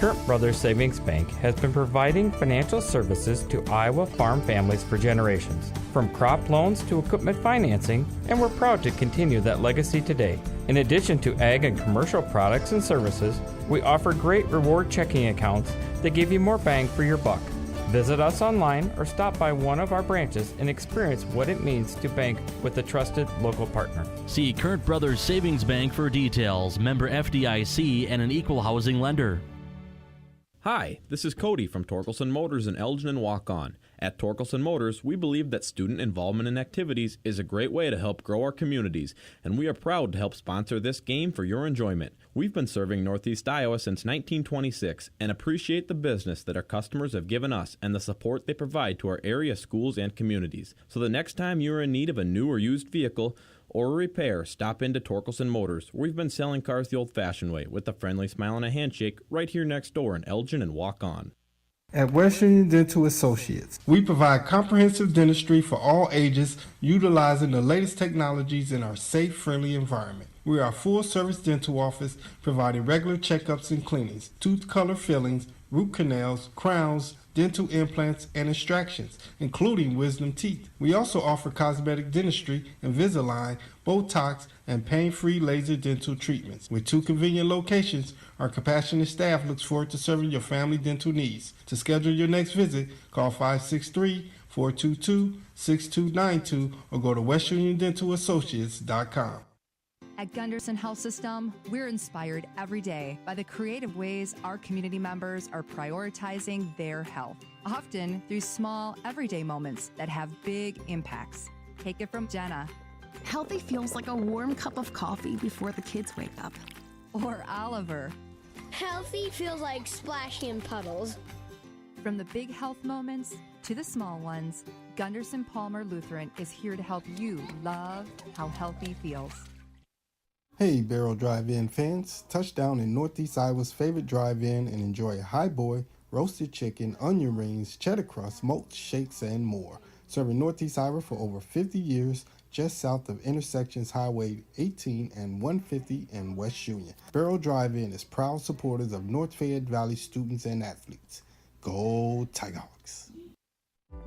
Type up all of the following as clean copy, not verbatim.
Current Brothers Savings Bank has been providing financial services to Iowa farm families for generations, from crop loans to equipment financing, and we're proud to continue that legacy today. In addition to ag and commercial products and services, we offer great reward checking accounts that give you more bang for your buck. Visit us online or stop by one of our branches and experience what it means to bank with a trusted local partner. See Current Brothers Savings Bank for details. Member FDIC and an equal housing lender. Hi, this is Cody from Torkelson Motors in Elgin and Walk-On. At Torkelson Motors, we believe that student involvement in activities is a great way to help grow our communities, and we are proud to help sponsor this game for your enjoyment. We've been serving Northeast Iowa since 1926 and appreciate the business that our customers have given us and the support they provide to our area schools and communities. So the next time you're in need of a new or used vehicle or a repair, stop into Torkelson Motors. We've been selling cars the old-fashioned way with a friendly smile and a handshake right here next door in Elgin and Walk-On. At West Union Dental Associates, we provide comprehensive dentistry for all ages, utilizing the latest technologies in our safe, friendly environment. We are a full-service dental office providing regular checkups and cleanings, tooth color fillings, root canals, crowns, dental implants, and extractions, including wisdom teeth. We also offer cosmetic dentistry, Invisalign, Botox, and pain-free laser dental treatments. With 2 convenient locations, our compassionate staff looks forward to serving your family dental needs. To schedule your next visit, call 563-422-6292 or go to westuniondentalassociates.com. At Gunderson Health System, we're inspired every day by the creative ways our community members are prioritizing their health, often through small, everyday moments that have big impacts. Take it from Jenna. Healthy feels like a warm cup of coffee before the kids wake up. Or Oliver. Healthy feels like splashing in puddles. From the big health moments to the small ones, Gunderson Palmer Lutheran is here to help you love how healthy feels. Hey Barrel Drive-In fans, touch down in Northeast Iowa's favorite drive-in and enjoy a highboy, roasted chicken, onion rings, cheddar crust, mulch, shakes, and more. Serving Northeast Iowa for over 50 years, just south of intersections Highway 18 and 150 in West Union. Barrel Drive-In is proud supporters of North Fayette Valley students and athletes. Go Tigerhawks!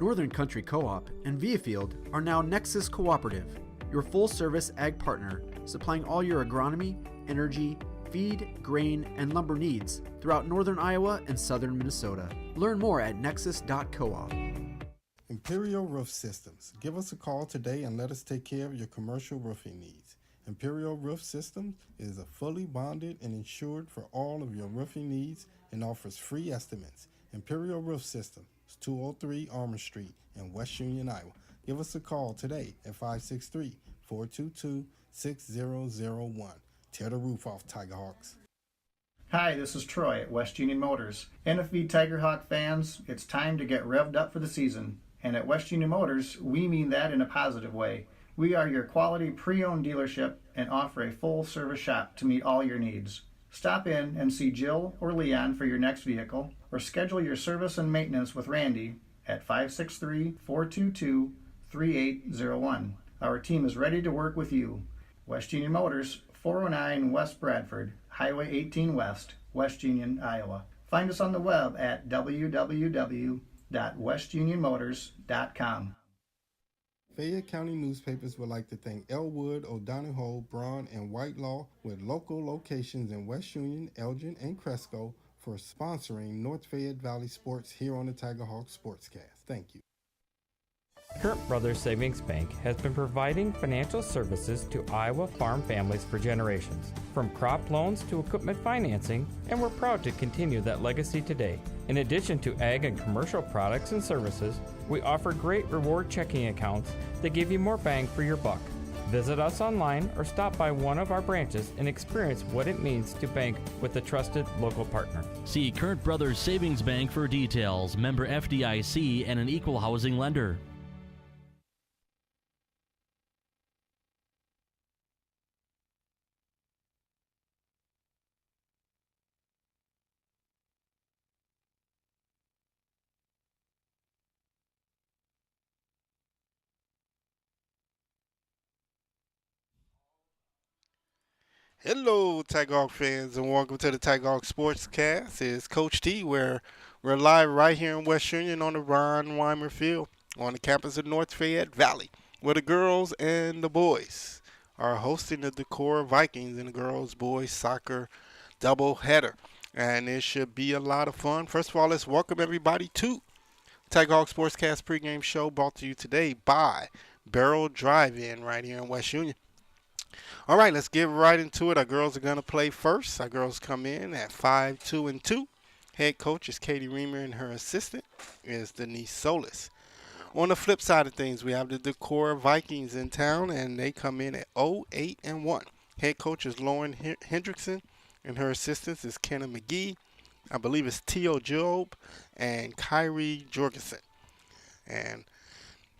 Northern Country Co-op and Via Field are now Nexus Cooperative, your full-service ag partner, supplying all your agronomy, energy, feed, grain, and lumber needs throughout northern Iowa and southern Minnesota. Learn more at nexus.coop. Imperial Roof Systems. Give us a call today and let us take care of your commercial roofing needs. Imperial Roof Systems is a fully bonded and insured for all of your roofing needs and offers free estimates. Imperial Roof Systems, 203 Armour Street in West Union, Iowa. Give us a call today at 563-422-6001. Tear the roof off, Tigerhawks. Hi, this is Troy at West Union Motors. NFV Tigerhawk fans, it's time to get revved up for the season. And at West Union Motors, we mean that in a positive way. We are your quality pre-owned dealership and offer a full-service shop to meet all your needs. Stop in and see Jill or Leon for your next vehicle, or schedule your service and maintenance with Randy at 563-422-3801. Our team is ready to work with you. West Union Motors, 409 West Bradford, Highway 18 West, West Union, Iowa. Find us on the web at www.westunionmotors.com. Fayette County newspapers would like to thank Elwood, O'Donohoe, Braun, and Whitelaw, with local locations in West Union, Elgin, and Cresco, for sponsoring North Fayette Valley Sports here on the Tigerhawk Sportscast. Thank you. Current Brothers Savings Bank has been providing financial services to Iowa farm families for generations, from crop loans to equipment financing, and we're proud to continue that legacy today. In addition to ag and commercial products and services, we offer great reward checking accounts that give you more bang for your buck. Visit us online or stop by one of our branches and experience what it means to bank with a trusted local partner. See Current Brothers Savings Bank for details. Member FDIC and an equal housing lender. Hello, Tighthawk fans, and welcome to the Tighthawk Sportscast. It's Coach T, where we're live right here in West Union on the Ron Wymer Field on the campus of North Fayette Valley, where the girls and the boys are hosting the Decorah Vikings in the girls-boys soccer doubleheader. And it should be a lot of fun. First of all, let's welcome everybody to Tighthawk Sportscast pregame show brought to you today by Barrel Drive-In right here in West Union. All right, let's get right into it. Our girls are going to play first. Our girls come in at 5-2-2. Head coach is Katie Reamer, and her assistant is Denise Solis. On the flip side of things, we have the Decorah Vikings in town, and they come in at 0-8-1. Head coach is Lauren Hendrickson, and her assistants is Kenna McGee. I believe it's Tio Job and Kyrie Jorgensen. And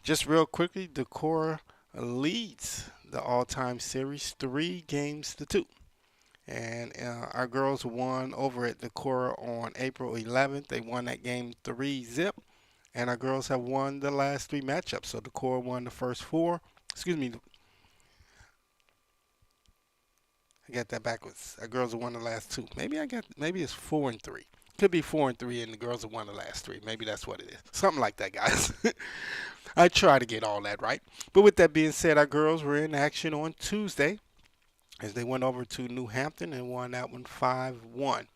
just real quickly, Decorah leads the all-time series 3-2. And our girls won over at Decorah on April 11th. They won that game 3-0. And our girls have won the last 3 matchups. So Decorah won the first 4. Excuse me. I got that backwards. Our girls have won the last 2. Maybe it's 4-3. Could be 4-3 and the girls have won the last 3. Maybe that's what it is. Something like that, guys. I try to get all that right. But with that being said, our girls were in action on Tuesday as they went over to New Hampton and won that one 5-1.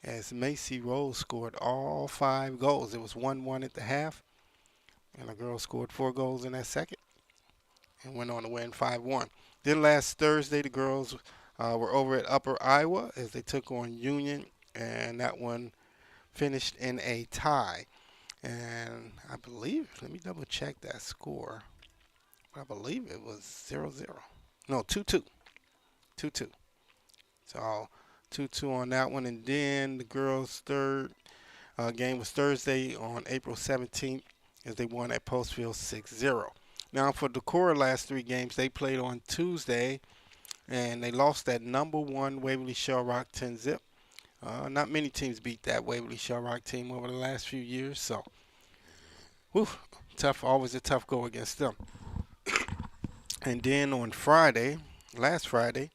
As Macy Rose scored all 5 goals. It was 1-1 at the half. And our girls scored 4 goals in that second and went on to win 5-1. Then last Thursday, the girls were over at Upper Iowa as they took on Union. And that one finished in a tie. And I believe, let me double check that score. I believe it was 0-0. No, 2-2. 2-2. So 2-2 on that one. And then the girls' third game was Thursday on April 17th as they won at Postfield 6-0. Now for Decorah last 3 games, they played on Tuesday and they lost that number 1 Waverly Shell Rock 10-0. Not many teams beat that Waverly Shell Rock team over the last few years, so tough, always a tough go against them. And then on last Friday,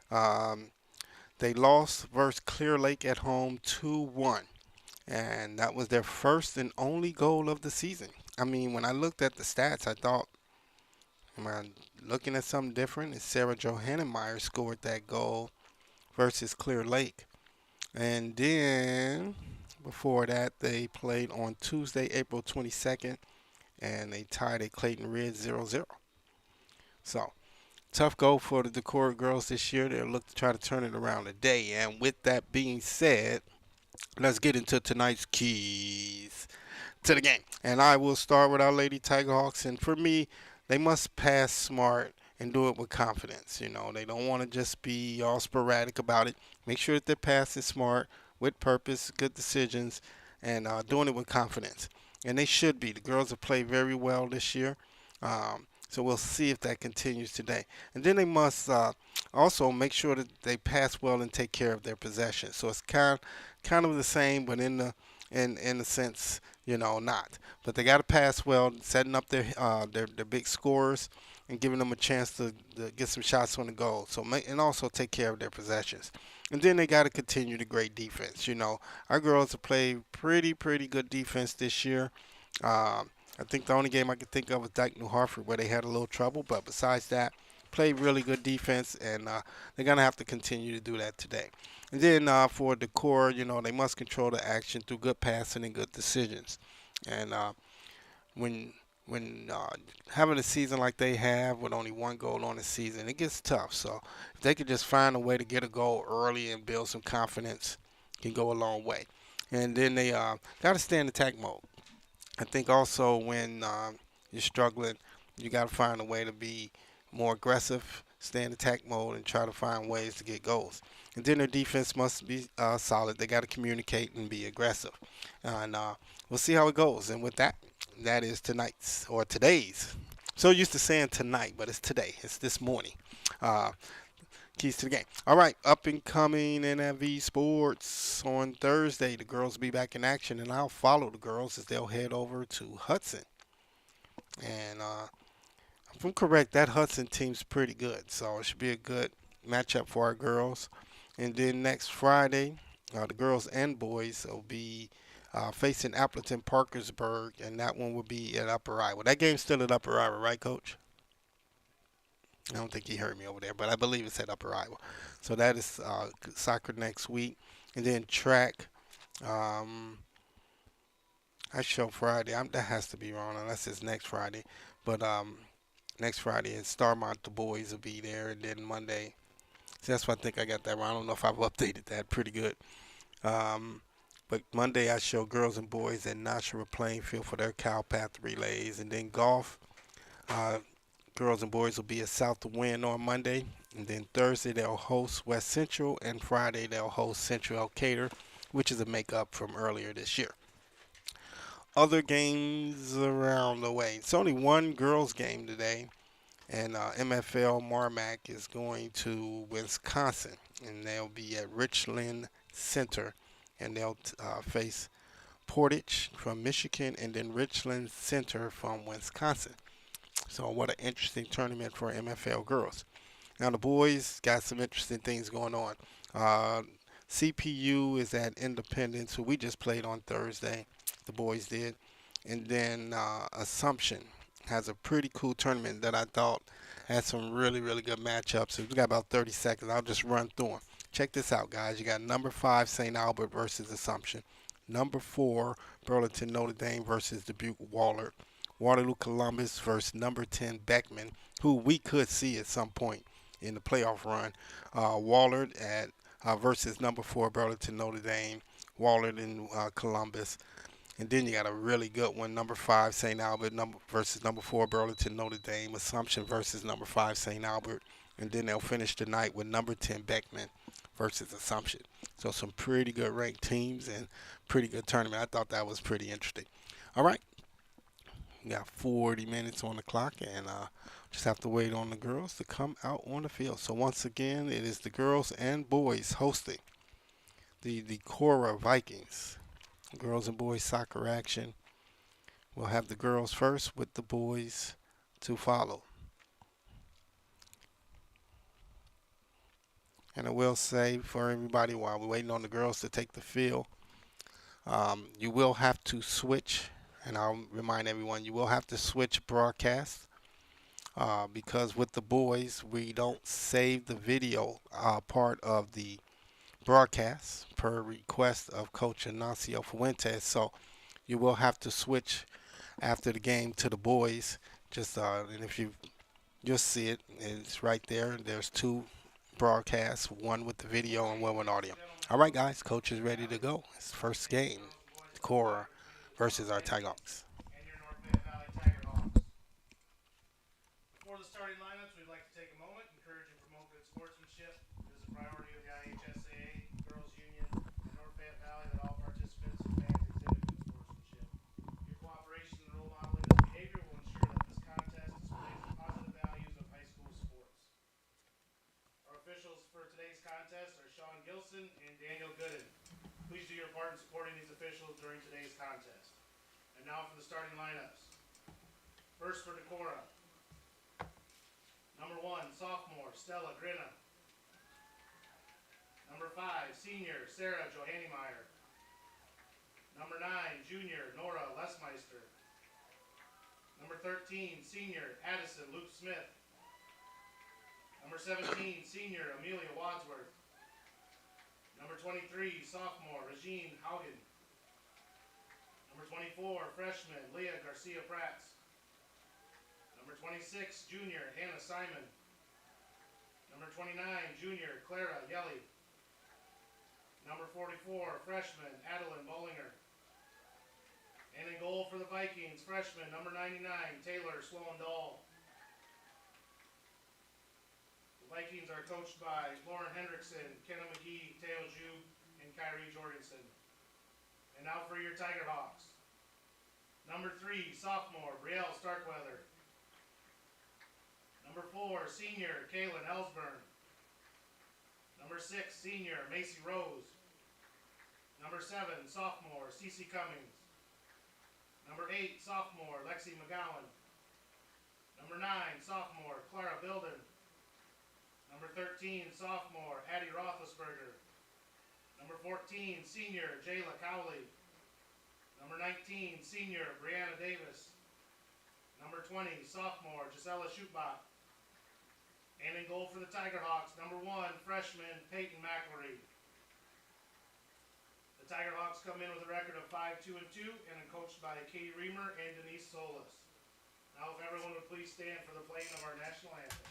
they lost versus Clear Lake at home 2-1, and that was their first and only goal of the season. I mean, when I looked at the stats, I thought, am I looking at something different? Is Sarah Johannenmeyer scored that goal versus Clear Lake. And then before that, they played on Tuesday, April 22nd, and they tied at Clayton Ridge 0-0. So, tough goal for the Decorah girls this year. They'll look to try to turn it around today. And with that being said, let's get into tonight's keys to the game. And I will start with our Lady Tigerhawks. And for me, they must pass smart and do it with confidence. You know, they don't want to just be all sporadic about it. Make sure that they're passing smart, with purpose, good decisions, and doing it with confidence. And they should be. The girls have played very well this year. So we'll see if that continues today. And then they must also make sure that they pass well and take care of their possession. So it's kind of the same, but in the sense, you know, not. But they got to pass well, setting up their big scorers and giving them a chance to get some shots on the goal. So and also take care of their possessions. And then they got to continue the great defense. You know, our girls have played pretty good defense this year. I think the only game I could think of was Dyke New Hartford where they had a little trouble. But besides that, played really good defense, and they're going to have to continue to do that today. And then for Decorah, you know, they must control the action through good passing and good decisions. And when having a season like they have with only 1 goal on the season, it gets tough. So if they could just find a way to get a goal early and build some confidence, it can go a long way. And then they got to stay in attack mode. I think also when you're struggling, you got to find a way to be more aggressive, stay in attack mode, and try to find ways to get goals. And then their defense must be solid. They got to communicate and be aggressive. And we'll see how it goes. And with that, that is tonight's or today's. So used to saying tonight, but it's today. It's this morning. Keys to the game. All right, up and coming NFV Sports on Thursday. The girls will be back in action, and I'll follow the girls as they'll head over to Hudson. And if I'm correct, that Hudson team's pretty good, so it should be a good matchup for our girls. And then next Friday, the girls and boys will be facing Appleton Parkersburg, and that one will be at Upper Iowa. That game's still at Upper Iowa, right, Coach? I don't think he heard me over there, but I believe it's at Upper Iowa. So that is soccer next week. And then track, I show Friday. That has to be wrong unless it's next Friday. But next Friday at Starmont, the boys will be there. And then Monday, see, that's why I think I got that wrong. I don't know if I've updated that pretty good. But Monday I show girls and boys at Nashua Plainfield for their Cowpath relays. And then golf, girls and boys will be at South to Win on Monday. And then Thursday they'll host West Central. And Friday they'll host Central Elkader, which is a makeup from earlier this year. Other games around the way. It's only one girls game today. And MFL Marmac is going to Wisconsin. And they'll be at Richland Center. And they'll face Portage from Michigan and then Richland Center from Wisconsin. So what an interesting tournament for MFL girls. Now the boys got some interesting things going on. CPU is at Independence, who we just played on Thursday. The boys did. And then Assumption has a pretty cool tournament that I thought had some really, really good matchups. So we got about 30 seconds. I'll just run through them. Check this out, guys. You got number 5 St. Albert versus Assumption. Number 4 Burlington Notre Dame versus Dubuque Wahlert. Waterloo Columbus versus number 10 Beckman, who we could see at some point in the playoff run. Wahlert versus number 4 Burlington Notre Dame. Wahlert and Columbus. And then you got a really good one, number 5 St. Albert versus number 4 Burlington Notre Dame. Assumption versus number 5 St. Albert. And then they'll finish the night with number 10 Beckman versus Assumption. So some pretty good ranked teams and pretty good tournament. I thought that was pretty interesting. All right. We got 40 minutes on the clock, and just have to wait on the girls to come out on the field. So once again, it is the girls and boys hosting the Decorah Vikings. Girls and boys soccer action. We'll have the girls first with the boys to follow. And I will say for everybody while we're waiting on the girls to take the field, you will have to switch, and I'll remind everyone, you will have to switch broadcast because with the boys, we don't save the video part of the broadcast per request of Coach Ignacio Fuentes. So you will have to switch after the game to the boys. And if you'll see it, it's right there. There's 2 broadcasts, one with the video and one with audio. All right, guys, coach is ready to go. It's the first game, Decorah versus our Tigers. Before the starting lineups, we'd like to take a moment, encourage and promote good sportsmanship. It is a priority of the IHSAA, Girls Union, and North Fayette Valley that all participants and fans exhibit good sportsmanship. Your cooperation and role modeling this behavior will ensure that this contest displays the positive values of high school sports. Our officials for today's contest are Sean Gilson and Daniel Gooden. Please do your part in supporting these officials during today's contest. And now for the starting lineups. First for Decorah. Number 1, sophomore, Stella Grinna. Number 5, senior, Sarah Johannemeyer. Number 9, junior, Nora Lesmeister. Number 13, senior, Addison Luke Smith. Number 17, senior, Amelia Wadsworth. Number 23, sophomore, Regine Haugen. Number 24, freshman, Leah Garcia-Prats. Number 26, junior, Hannah Simon. Number 29, junior, Clara Yelly. Number 44, freshman, Adeline Bollinger. And in goal for the Vikings, freshman, number 99, Taylor Sloan-Dahl. The Vikings are coached by Lauren Hendrickson, Kenna McGee, Teo Zhu, and Kyrie Jorgensen. And now for your Tiger Hawks. Number 3, sophomore, Brielle Starkweather. Number 4, senior, Kaylin Ellsburn. Number 6, senior, Macy Rose. Number 7, sophomore, Cece Cummings. Number 8, sophomore, Lexi McGowan. Number 9, sophomore, Clara Bilden. Number 13, sophomore, Addie Roethlisberger. Number 14, senior, Jayla Cowley. Number 19, senior, Brianna Davis. Number 20, sophomore, Gisela Schutbach. And in goal for the Tigerhawks, number 1, freshman, Peyton McElry. The Tigerhawks come in with a record of 5-2-2 and are coached by Katie Reamer and Denise Solis. Now if everyone would please stand for the playing of our national anthem.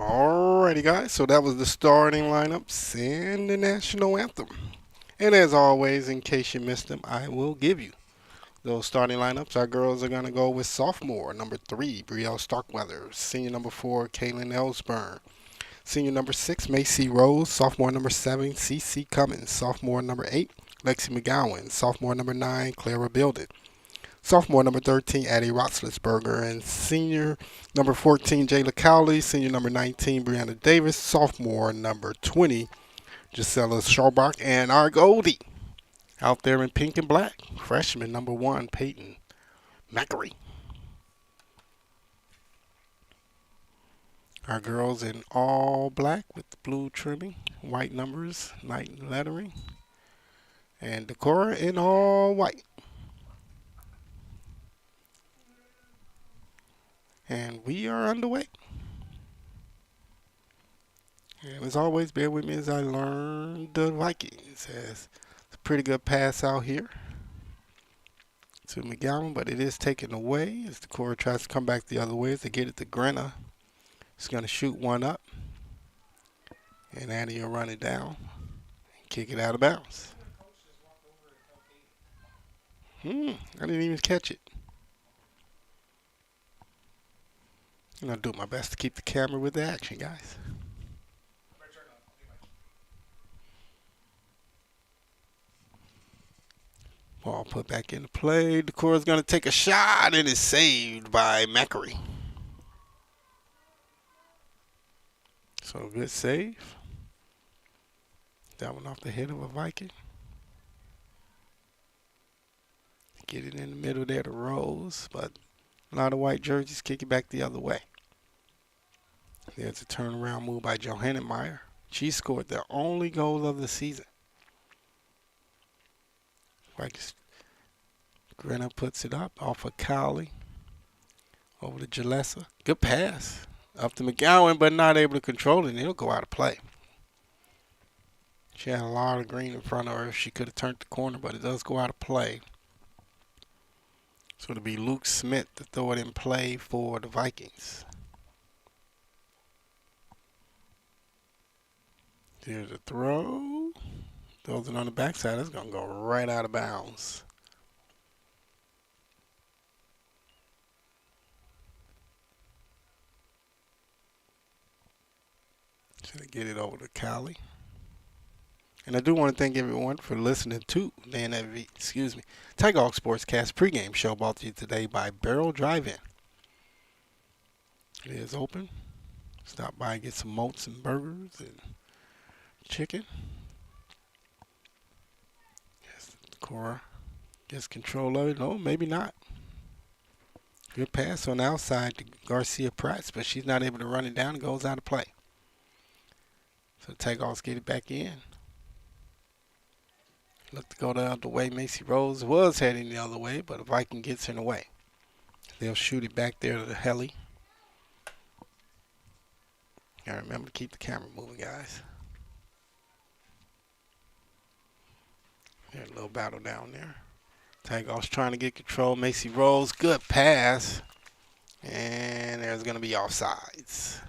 Alrighty, guys. So that was the starting lineups and the national anthem. And as always, in case you missed them, I will give you those starting lineups. Our girls are going to go with sophomore, number 3, Brielle Starkweather. Senior number 4, Kaylin Ellsburn. Senior number 6, Macy Rose. Sophomore number 7, CC Cummins. Sophomore number 8, Lexi McGowan. Sophomore number 9, Clara Builded. Sophomore number 13, Addie Roethlisberger. And senior number 14, Jayla Cowley. Senior number 19, Brianna Davis. Sophomore number 20, Gisela Scharbach. And our Goldie out there in pink and black, freshman number 1, Peyton McElry. Our girls in all black with blue trimming, white numbers, night lettering. And Decorah in all white. And we are underway. And as always, bear with me as I learn the Vikings. As it's a pretty good pass out here to McGowan, but it is taken away as Decorah tries to come back the other way as they get it to Grenna. He's going to shoot one up. And Annie will run it down and kick it out of bounds. I didn't even catch it. And I'll do my best to keep the camera with the action, guys. Ball put back into play. Decorah's going to take a shot and it's saved by McElry. So good save. That one off the head of a Viking. Get it in the middle there to Rose, but a lot of white jerseys kick it back the other way. There's a turnaround move by Johanna Meyer. She scored their only goal of the season. Grenna puts it up off of Cowley. Over to Jalessa. Good pass. Up to McGowan, but not able to control it, and it'll go out of play. She had a lot of green in front of her. She could have turned the corner, but it does go out of play. So it'll be Luke Smith to throw it in play for the Vikings. Here's a throw. Throws it on the backside. That's going to go right out of bounds. Should get it over to Cali. And I do want to thank everyone for listening to the NFV, Tiger Hawk Sportscast pregame show brought to you today by Barrel Drive-In. It is open. Stop by and get some moats and burgers and chicken. Yes. Decorah gets control of it. No, maybe not. Good pass on the outside to Garcia Prats, but she's not able to run it down and goes out of play. So Takeoffs get it back in. Look to go the other way. Macy Rose was heading the other way, but a Viking gets in the way. They'll shoot it back there to the heli. Gotta remember to keep the camera moving, guys. There's a little battle down there. Takeoff's trying to get control. Macy Rose, good pass. And there's going to be offsides.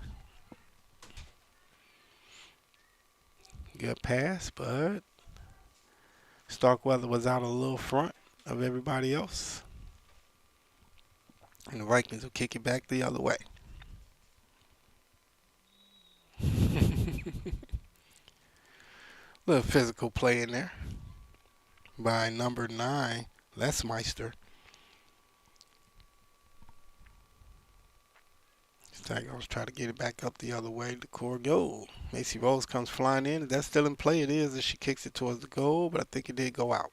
Good pass, but Starkweather was out a little front of everybody else. And the Vikings will kick it back the other way. Little physical play in there by number 9, Lesmeister. Takeoffs try to get it back up the other way. The core goal. Macy Rose comes flying in. If that's still in play, it is as she kicks it towards the goal, but I think it did go out.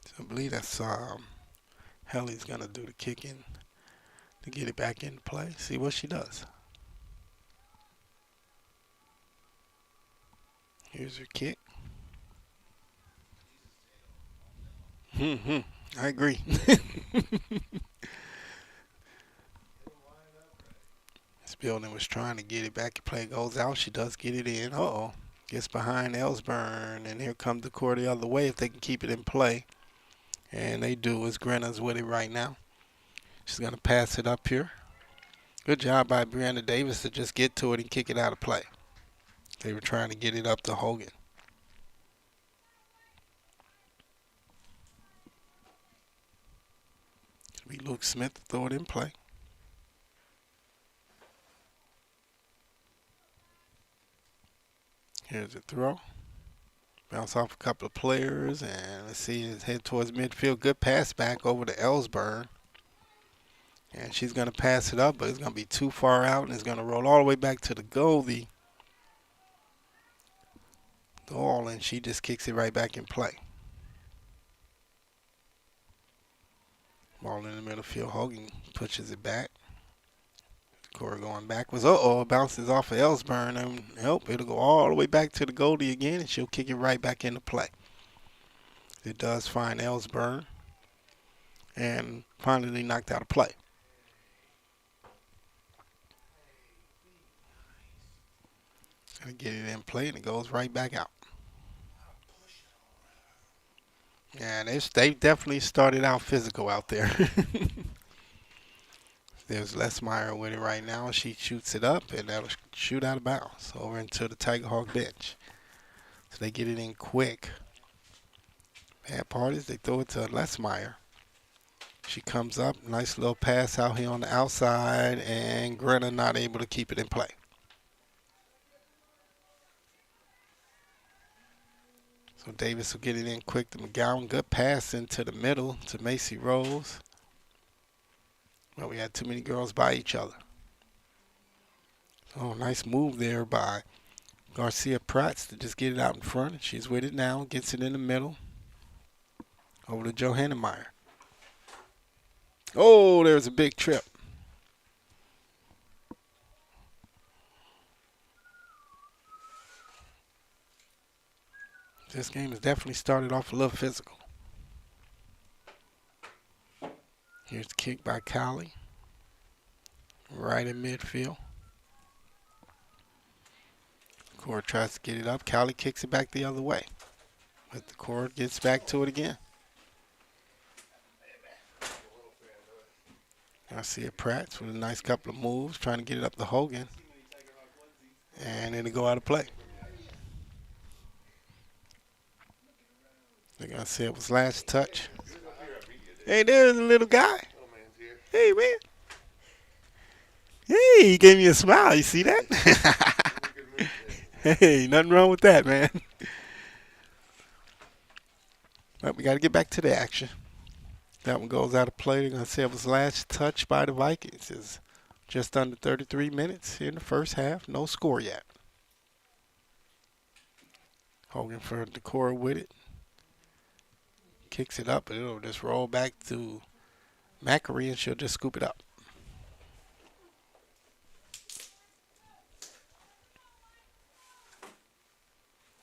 So I believe that's Helly's going to do the kicking to get it back into play. See what she does. Here's her kick. I agree. This building was trying to get it back. Play goes out. She does get it in. Uh-oh. Gets behind Ellsburn. And here comes the core the other way if they can keep it in play. And they do as Grenna's with it right now. She's going to pass it up here. Good job by Brianna Davis to just get to it and kick it out of play. They were trying to get it up to Hogan. It'll be Luke Smith to throw it in play. Here's the throw. Bounce off a couple of players, and let's see, it's head towards midfield. Good pass back over to Ellsburn. And she's going to pass it up, but it's going to be too far out, and it's going to roll all the way back to the goalie. And she just kicks it right back in play. Ball in the middle field. Hogan pushes it back. Decorah going backwards. Bounces off of Ellsburn. And it'll go all the way back to the goalie again, and she'll kick it right back into play. It does find Ellsburn. And finally knocked out of play. Gonna get it in play, and it goes right back out. Yeah, they definitely started out physical out there. There's Lesmeyer with it right now. She shoots it up, and that'll shoot out of bounds over into the Tiger Hawk bench. So they get it in quick. Bad part is they throw it to Lesmeyer. She comes up, nice little pass out here on the outside, and Grenna not able to keep it in play. So Davis will get it in quick to McGowan. Good pass into the middle to Macy Rose. Well, we had too many girls by each other. Oh, nice move there by Garcia Prats to just get it out in front. She's with it now, gets it in the middle. Over to Johanna Meyer. Oh, there's a big trip. This game has definitely started off a little physical. Here's the kick by Callie. Right in midfield. Decorah tries to get it up. Callie kicks it back the other way. But Decorah gets back to it again. Garcia Prats with a nice couple of moves, trying to get it up to Hogan. And it'll go out of play. They're going to say it was last touch. Hey, there's a little guy. Hey, man. Hey, he gave me a smile. You see that? Hey, nothing wrong with that, man. But we got to get back to the action. That one goes out of play. They're going to say it was last touch by the Vikings as Just under 33 minutes here in the first half. No score yet. Hogan for Decorah with it. Kicks it up, and it'll just roll back to Macri, and she'll just scoop it up.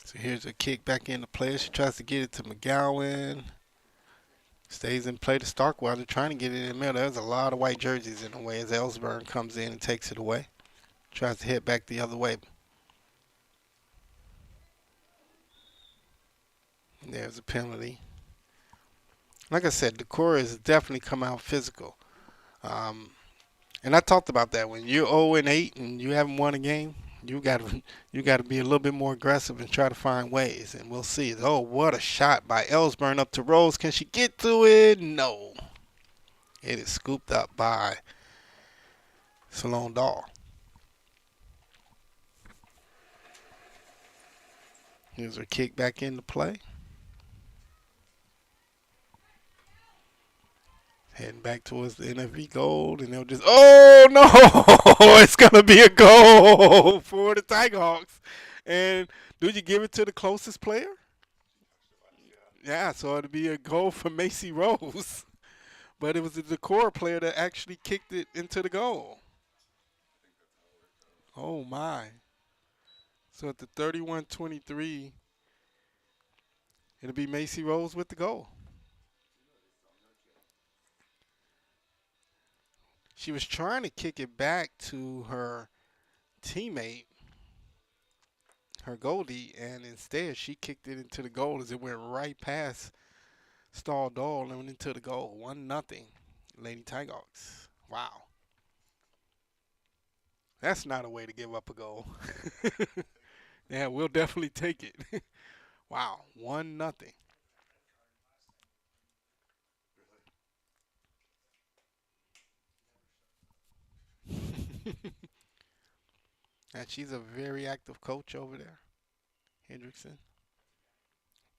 So here's a kick back into play. She tries to get it to McGowan. Stays in play to Starkweather, trying to get it in the middle. There's a lot of white jerseys in the way as Ellsburn comes in and takes it away. Tries to hit back the other way. And there's a penalty. Like I said, Decorah has definitely come out physical. And I talked about that. When you're 0-8 and you haven't won a game, you got to be a little bit more aggressive and try to find ways. And we'll see. Oh, what a shot by Ellsburn up to Rose. Can she get to it? No. It is scooped up by Salone Dahl. Here's her kick back into play. Heading back towards the NFV goal, and they'll just, oh no! It's going to be a goal for the Tigerhawks. And do you give it to the closest player? Yeah, so it'll be a goal for Macy Rose. But it was the Decorah player that actually kicked it into the goal. Oh my. So at the 31-23, it'll be Macy Rose with the goal. She was trying to kick it back to her teammate, her goalie, and instead she kicked it into the goal as it went right past Stahl Dahl and went into the goal. 1-0, Lady Tigerhawks. Wow. That's not a way to give up a goal. Yeah, we'll definitely take it. Wow, 1-0. And she's a very active coach over there, Hendrickson.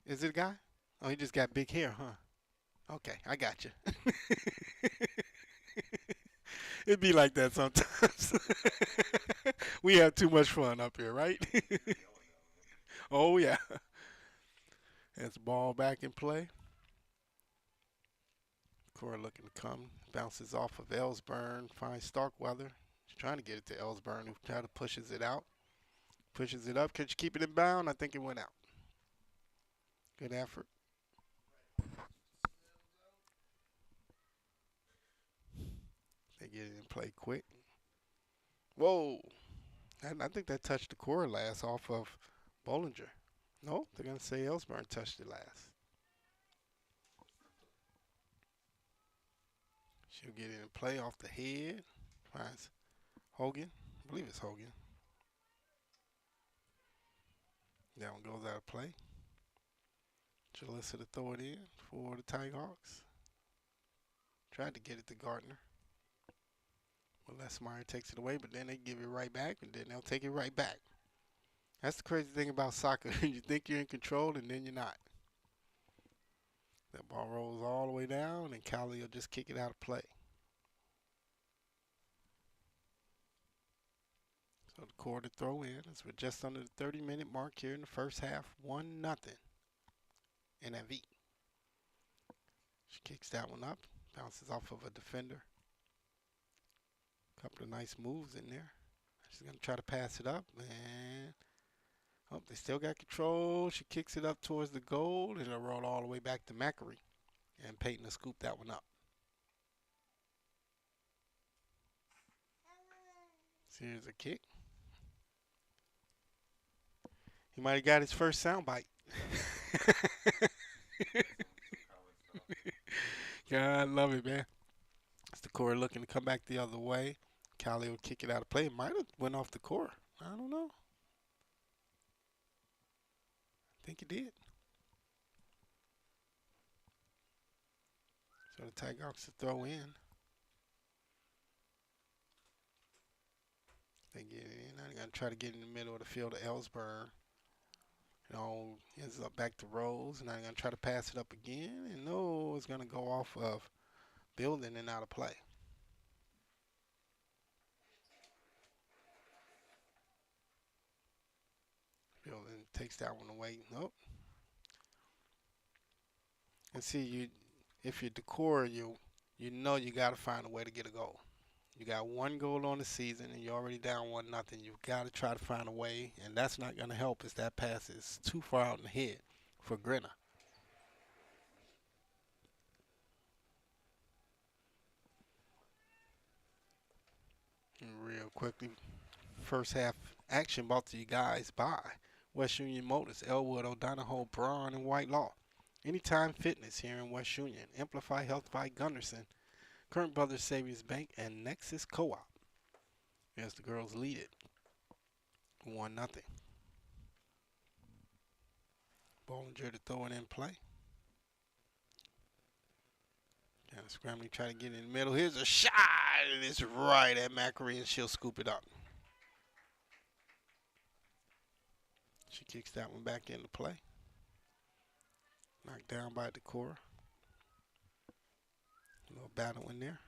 Is it a guy? Oh, he just got big hair, huh? Okay, I got you. It'd be like that sometimes. We have too much fun up here, right? Oh, yeah. That's the ball back in play. Cora looking to come. Bounces off of Ellsburn. Finds Starkweather. She's trying to get it to Ellsburn, who kind of pushes it out. Pushes it up. Can she keep it in bound? I think it went out. Good effort. They get it in play quick. Whoa. I think that touched the core last off of Bollinger. No, they're going to say Ellsburn touched it last. She'll get it in play off the head. Finds Hogan. I believe it's Hogan. That one goes out of play. Jalissa to throw it in for the Tigerhawks. Tried to get it to Gardner. Well, Lesmeyer takes it away, but then they give it right back, and then they'll take it right back. That's the crazy thing about soccer. You think you're in control, and then you're not. That ball rolls all the way down, and Callie will just kick it out of play. So the quarter throw in. As we're just under the 30-minute mark here in the first half. 1-0. NFV. She kicks that one up. Bounces off of a defender. Couple of nice moves in there. She's going to try to pass it up. And oh, they still got control. She kicks it up towards the goal. And it'll roll all the way back to Macri. And Peyton will scoop that one up. So here's a kick. He might have got his first soundbite. Yeah, I love it, man. It's the core looking to come back the other way. Callie will kick it out of play. It might have went off the core. I don't know. I think it did. So the Tigerhawks to throw in. They get it in. Now they're going to try to get in the middle of the field to Ellsburn. You know, ends up back to Rose. And now they're going to try to pass it up again. And no, it's going to go off of Building and out of play. and takes that one away. Nope. And see, if you're Decorah, you know you got to find a way to get a goal. You got one goal on the season, and you're already down 1-0. You've got to try to find a way, and that's not going to help if that pass is too far out in the head for Grinner. And real quickly, first half action brought to you guys by West Union Motors, Elwood, O'Donohoe, Braun, and Whitelaw. Anytime Fitness here in West Union. Amplify Health by Gunderson. Current Brothers Savings Bank and Nexus Co-op. As the girls lead it 1-0. Bollinger to throw it in play. Kind of scrambling, try to get in the middle. Here's a shot, and it's right at Macri, and she'll scoop it up. She kicks that one back into play. Knocked down by Decorah. A little battle in there.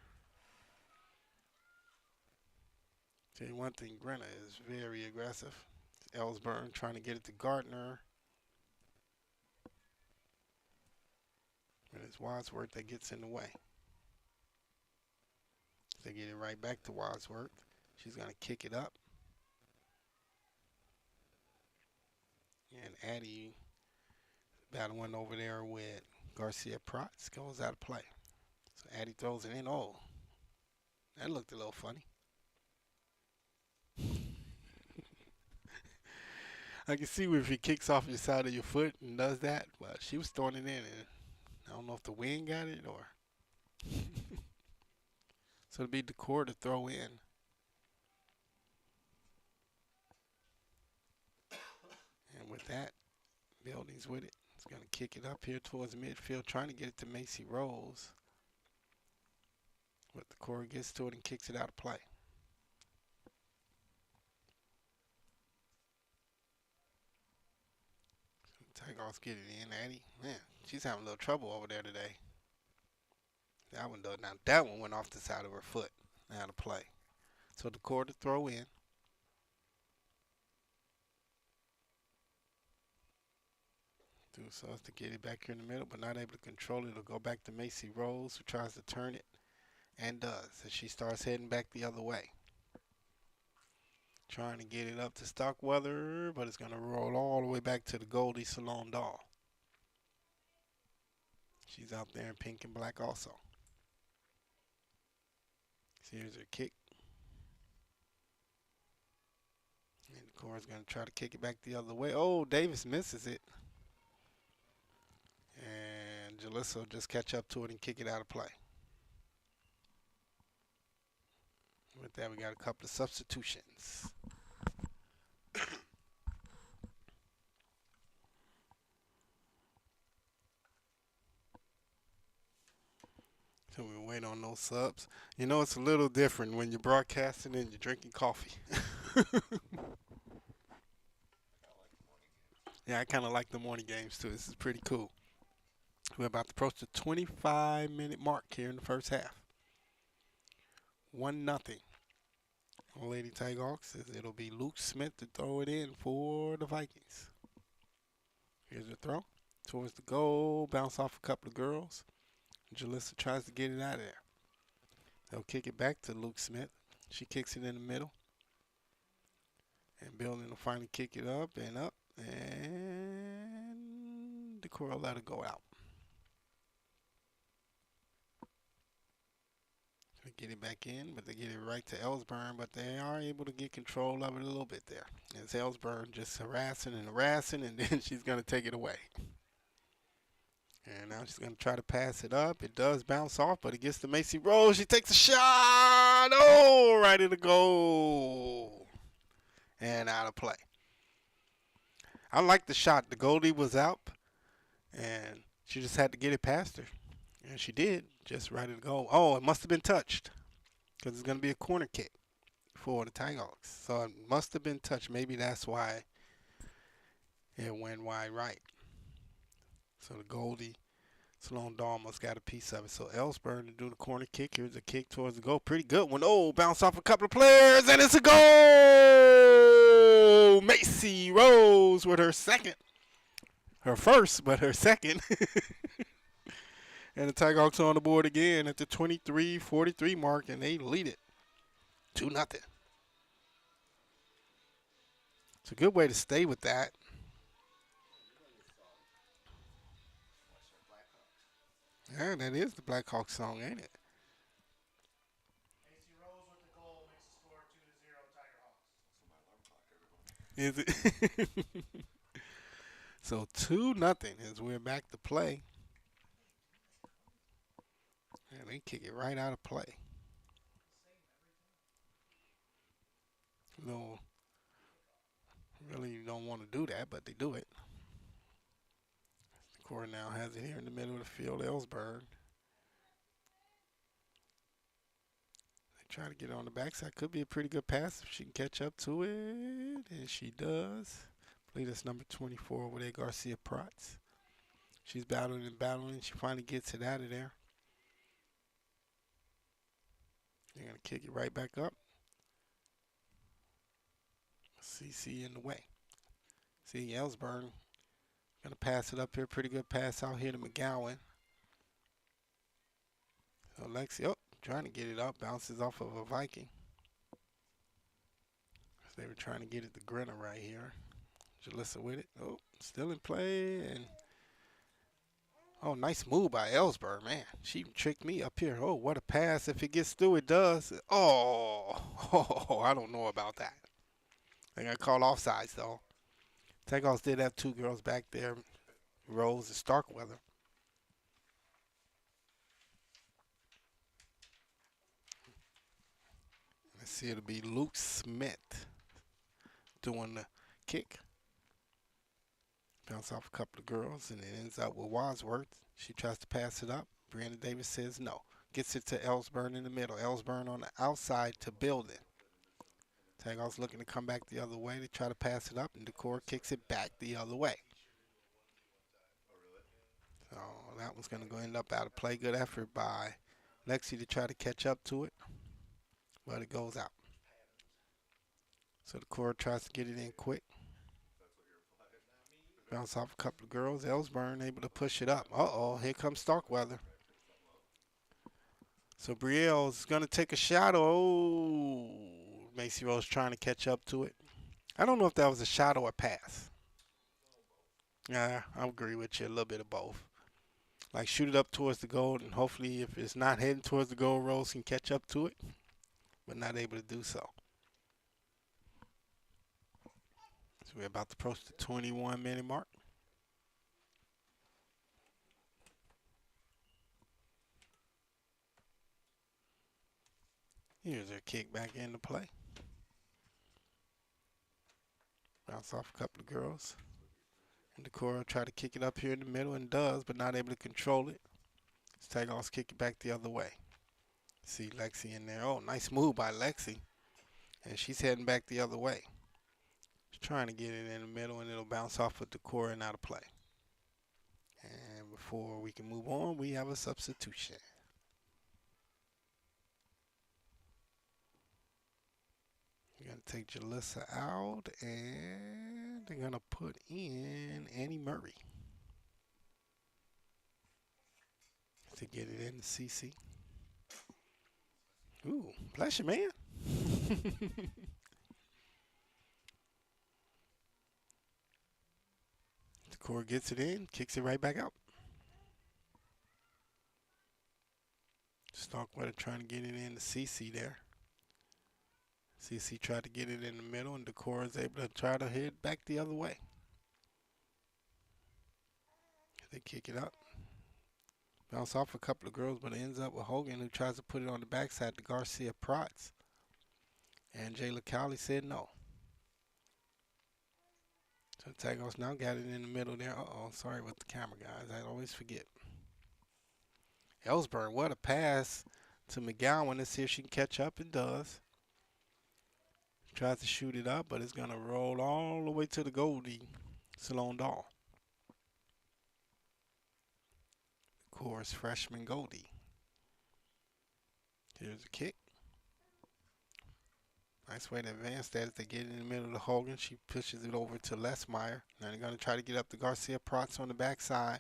Tell you one thing, Grinner is very aggressive. Ellsburn trying to get it to Gardner. And it's Wadsworth that gets in the way. They get it right back to Wadsworth. She's going to kick it up. And Addie battling over there with Garcia Prats goes out of play. So Addie throws it in. Oh, that looked a little funny. I can see if he kicks off your side of your foot and does that, but she was throwing it in, and I don't know if the wind got it or. So it'll be Decorah to throw in. And with that, Belding's with it. He's going to kick it up here towards midfield, trying to get it to Macy Rose. But Decorah gets to it and kicks it out of play. Tigers get it in. Addie, man, she's having a little trouble over there today. That one does. Now that one went off the side of her foot. Out of play. So Decorah to throw in. Do so as to get it back here in the middle, but not able to control it. It'll go back to Macy Rose, who tries to turn it and does. As she starts heading back the other way. Trying to get it up to Stockweather, but it's going to roll all the way back to the Goldie Salon doll. She's out there in pink and black also. So here's her kick. And Decorah's going to try to kick it back the other way. Oh, Davis misses it. And Jalissa will just catch up to it and kick it out of play. With that, we got a couple of substitutions. So we wait on those subs. You know, it's a little different when you're broadcasting and you're drinking coffee. Yeah, I kind of like the morning games too. This is pretty cool. We're about to approach the 25-minute mark here in the first half. 1-0. Lady Tigers says it'll be Luke Smith to throw it in for the Vikings. Here's the throw towards the goal. Bounce off a couple of girls. Jalissa tries to get it out of there. They'll kick it back to Luke Smith. She kicks it in the middle. And Building will finally kick it up. And Decorah let it go out. They get it back in, but they get it right to Ellsburn, but they are able to get control of it a little bit there. It's Ellsburn just harassing, and then she's going to take it away. And now she's going to try to pass it up. It does bounce off, but it gets to Macy Rose. She takes a shot. Oh, right in the goal. And out of play. I like the shot. The goalie was up, and she just had to get it past her. And she did, just right in the goal. Oh, it must have been touched because it's going to be a corner kick for the Tigers. So it must have been touched. Maybe that's why it went wide right. So the Goldie Sloan Dahl must got a piece of it. So Ellsburn to do the corner kick. Here's a kick towards the goal. Pretty good one. Oh, bounce off a couple of players, and it's a goal! Macy Rose with her second. Her first, but her second. And the Tigerhawks are on the board again at the 23-43 mark, and they lead it 2-0. It's a good way to stay with that. Yeah, that is the Blackhawks song, ain't it? Macy Rose with the goal makes the score 2-0 Tigerhawks. Is it? So 2-0 as we're back to play. And they kick it right out of play. No, really don't want to do that, but they do it. Decorah now has it here in the middle of the field, Ellsburn. They try to get it on the backside. Could be a pretty good pass if she can catch up to it. And she does. I believe that's number 24 over there, Garcia Prats. She's battling and battling. She finally gets it out of there. They're going to kick it right back up. CC in the way. See, Ellsburn going to pass it up here. Pretty good pass out here to McGowan. So Lexi, trying to get it up. Bounces off of a Viking. They were trying to get it to Grinner right here. Jalissa with it. Oh, still in play. And nice move by Ellsburn, man. She tricked me up here. Oh, what a pass. If it gets through, it does. Oh, I don't know about that. They got called offsides, though. Takeoffs did have two girls back there, Rose and Starkweather. Let's see, it'll be Luke Smith doing the kick. Bounce off a couple of girls, and it ends up with Wadsworth. She tries to pass it up. Brianna Davis says no. Gets it to Ellsburn in the middle. Ellsburn on the outside to Building. Tagoff's looking to come back the other way. They try to pass it up, and Decorah kicks it back the other way. So that one's going to go end up out of play. Good effort by Lexi to try to catch up to it, but it goes out. So Decorah tries to get it in quick. Bounce off a couple of girls. Ellsburn able to push it up. Here comes Starkweather. So Brielle's going to take a shot. Macy Rose trying to catch up to it. I don't know if that was a shot or a pass. Yeah, I agree with you. A little bit of both. Like, shoot it up towards the goal, and hopefully if it's not heading towards the goal, Rose can catch up to it, but not able to do so. So we're about to approach the 21-minute mark. Here's their kick back into play. Bounce off a couple of girls. And Decorah try to kick it up here in the middle and does, but not able to control it. Tagoff's kick it back the other way. See Lexi in there. Nice move by Lexi. And she's heading back the other way. She's trying to get it in the middle, and it'll bounce off with Decorah and out of play. And before we can move on, we have a substitution. We're going to take Jalissa out, and they're going to put in Annie Murray to get it in the CC. Ooh, bless you, man. Decorah gets it in, kicks it right back out. Starkweather trying to get it in the CC there. CC tried to get it in the middle, and Decorah is able to try to head back the other way. They kick it up. Bounce off a couple of girls, but it ends up with Hogan, who tries to put it on the backside to Garcia Prats. And Jayla Cowley said no. So Tagos now got it in the middle there. Sorry with the camera, guys. I always forget. Ellsburn, what a pass to McGowan. Let's see if she can catch up, and does. Tries to shoot it up, but it's going to roll all the way to the Goldie, Salone Dahl. Of course, freshman Goldie. Here's a kick. Nice way to advance that is they get in the middle of the Hogan. She pushes it over to Lesmeyer. Now they're going to try to get up to Garcia Prats on the backside.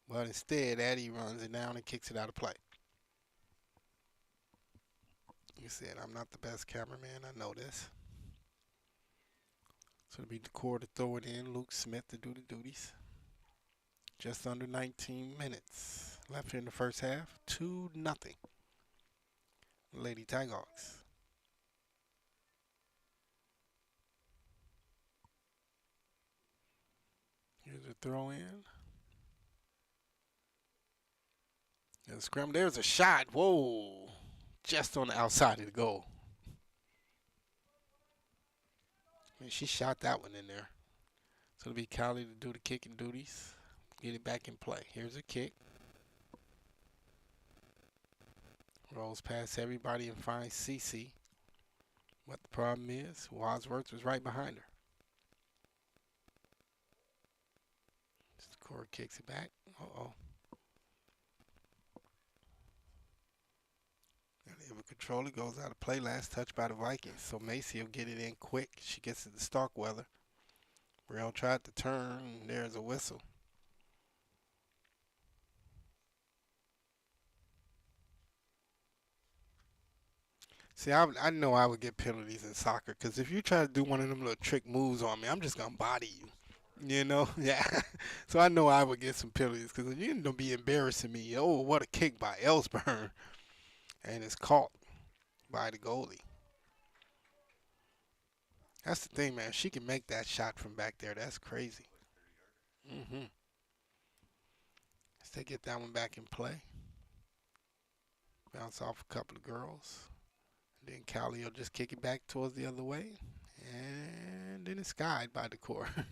But instead, Addie runs it down and kicks it out of play. You said, I'm not the best cameraman. I know this. So it'll be Decorah to throw it in. Luke Smith to do the duties. Just under 19 minutes left here in the first half. 2-0. Lady Tighthawks. Here's a throw in. There's a scrum. There's a shot. Whoa. Just on the outside of the goal. I mean, she shot that one in there. So it'll be Callie to do the kicking duties. Get it back in play. Here's a kick. Rolls past everybody and finds Cece. But the problem is, Wadsworth was right behind her. Decorah kicks it back. Uh-oh. And able control it goes out of play. Last touch by the Vikings. So Macy will get it in quick. She gets it to Starkweather. Burrell tried to turn, and there's a whistle. See, I know I would get penalties in soccer because if you try to do one of them little trick moves on me, I'm just going to body you. You know? Yeah. So I know I would get some penalties because you're going to be embarrassing me. Oh, what a kick by Ellsburn. And it's caught by the goalie. That's the thing, man. She can make that shot from back there. That's crazy. Mm-hmm. As they get that one back in play. Bounce off a couple of girls. And then Callie will just kick it back towards the other way. And then it's skied by Decorah.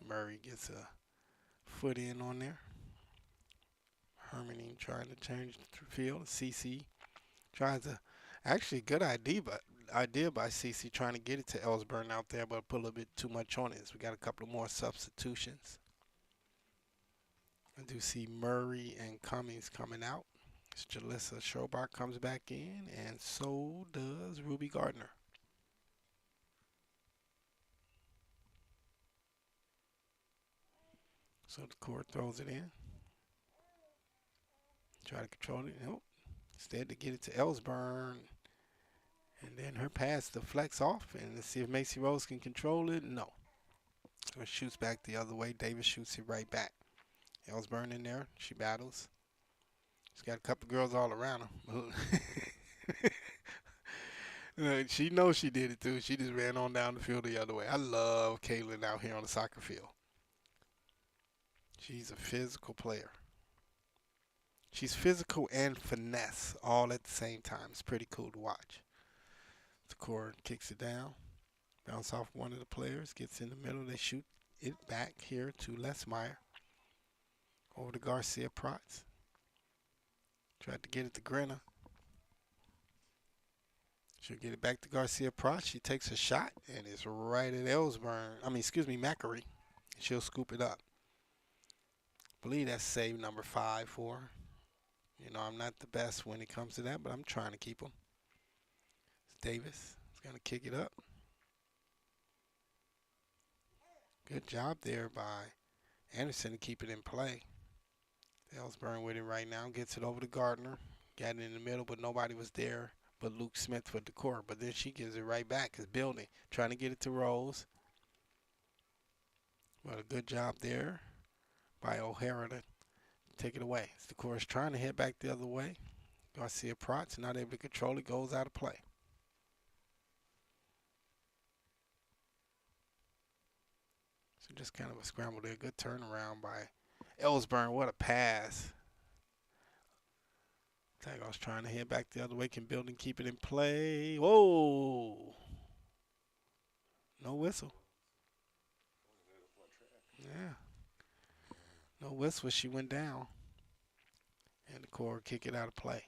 Murray gets a foot in on there. Hermione trying to change the field. CC tries to, actually good idea by CC trying to get it to Ellsburn out there, but put a little bit too much on it. So we got a couple of more substitutions. I do see Murray and Cummings coming out. Jalissa Schobart comes back in, and so does Ruby Gardner. So Decorah throws it in. Try to control it. Nope. Instead to get it to Ellsburn. And then her pass deflects off. And let's see if Macy Rose can control it. No. So it shoots back the other way. Davis shoots it right back. Ellsburn in there. She battles. She's got a couple girls all around her. She knows she did it too. She just ran on down the field the other way. I love Kaylin out here on the soccer field. She's a physical player. She's physical and finesse all at the same time. It's pretty cool to watch. Decorah kicks it down. Bounce off one of the players. Gets in the middle. They shoot it back here to Lesmeyer. Over to Garcia Prats. Tried to get it to Grenna. She'll get it back to Garcia Prats. She takes a shot and it's right at Mackery. She'll scoop it up. I believe that's save number 5 for her. You know, I'm not the best when it comes to that, but I'm trying to keep them. Davis is going to kick it up. Good job there by Anderson to keep it in play. Ellsburn with it right now. Gets it over to Gardner. Got it in the middle, but nobody was there but Luke Smith for Decorah. But then she gives it right back. It's building. Trying to get it to Rose. But a good job there by O'Hara to take it away. Decorah's trying to head back the other way. Garcia Prats not able to control it. Goes out of play. So just kind of a scramble there. Good turnaround by Ellsburn. What a pass. Tagos trying to head back the other way. Can build and keep it in play. Whoa. No whistle. Yeah. No whistle. She went down. And Decorah kick it out of play.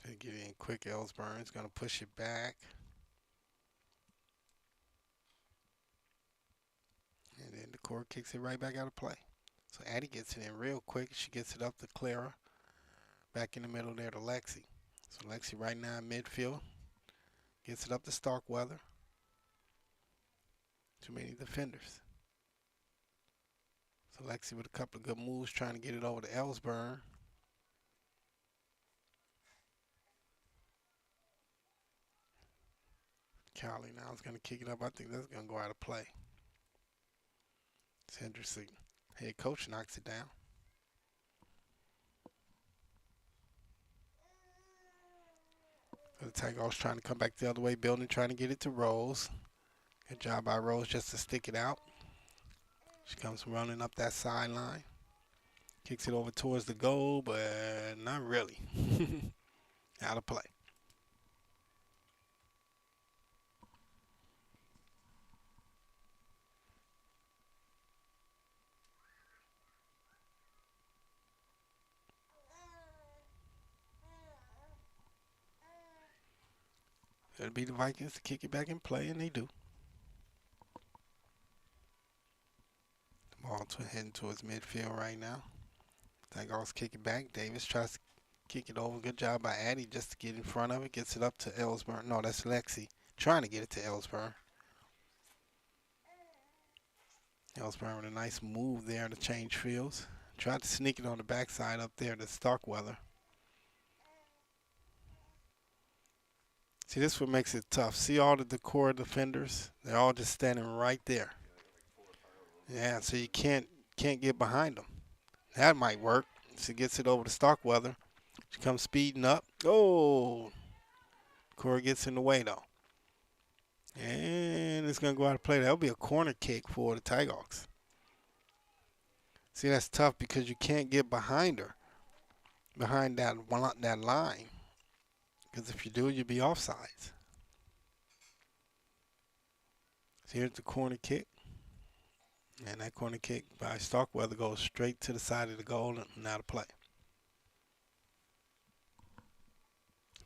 They get in quick. Ellsburn's going to push it back. And then Decorah kicks it right back out of play. So Addie gets it in real quick. She gets it up to Clara. Back in the middle there to Lexi. So Lexi right now in midfield. Gets it up to Starkweather. Too many defenders. So Lexi with a couple of good moves trying to get it over to Ellsburn. Cowley now is going to kick it up. I think that's going to go out of play. It's interesting. Head coach knocks it down. So the Tigers trying to come back the other way, building, trying to get it to Rose. Good job by Rose just to stick it out. She comes running up that sideline. Kicks it over towards the goal, but not really. Out of play. It'll be the Vikings to kick it back in play, and they do. The ball heading towards midfield right now. Tigers kick it back. Davis tries to kick it over. Good job by Addie just to get in front of it. Gets it up to Ellsburn. No, that's Lexi. Trying to get it to Ellsburn. Ellsburn with a nice move there to change fields. Tried to sneak it on the backside up there to Starkweather. See, this is what makes it tough. See all the Decorah defenders? They're all just standing right there. Yeah, so you can't get behind them. That might work. She gets it over to Starkweather. She comes speeding up. Oh, Decorah gets in the way though. And it's going to go out of play. That'll be a corner kick for the Tigers. See, that's tough because you can't get behind her, behind that line. Because if you do, you'll be offsides. So here's the corner kick. And that corner kick by Starkweather goes straight to the side of the goal and out of play.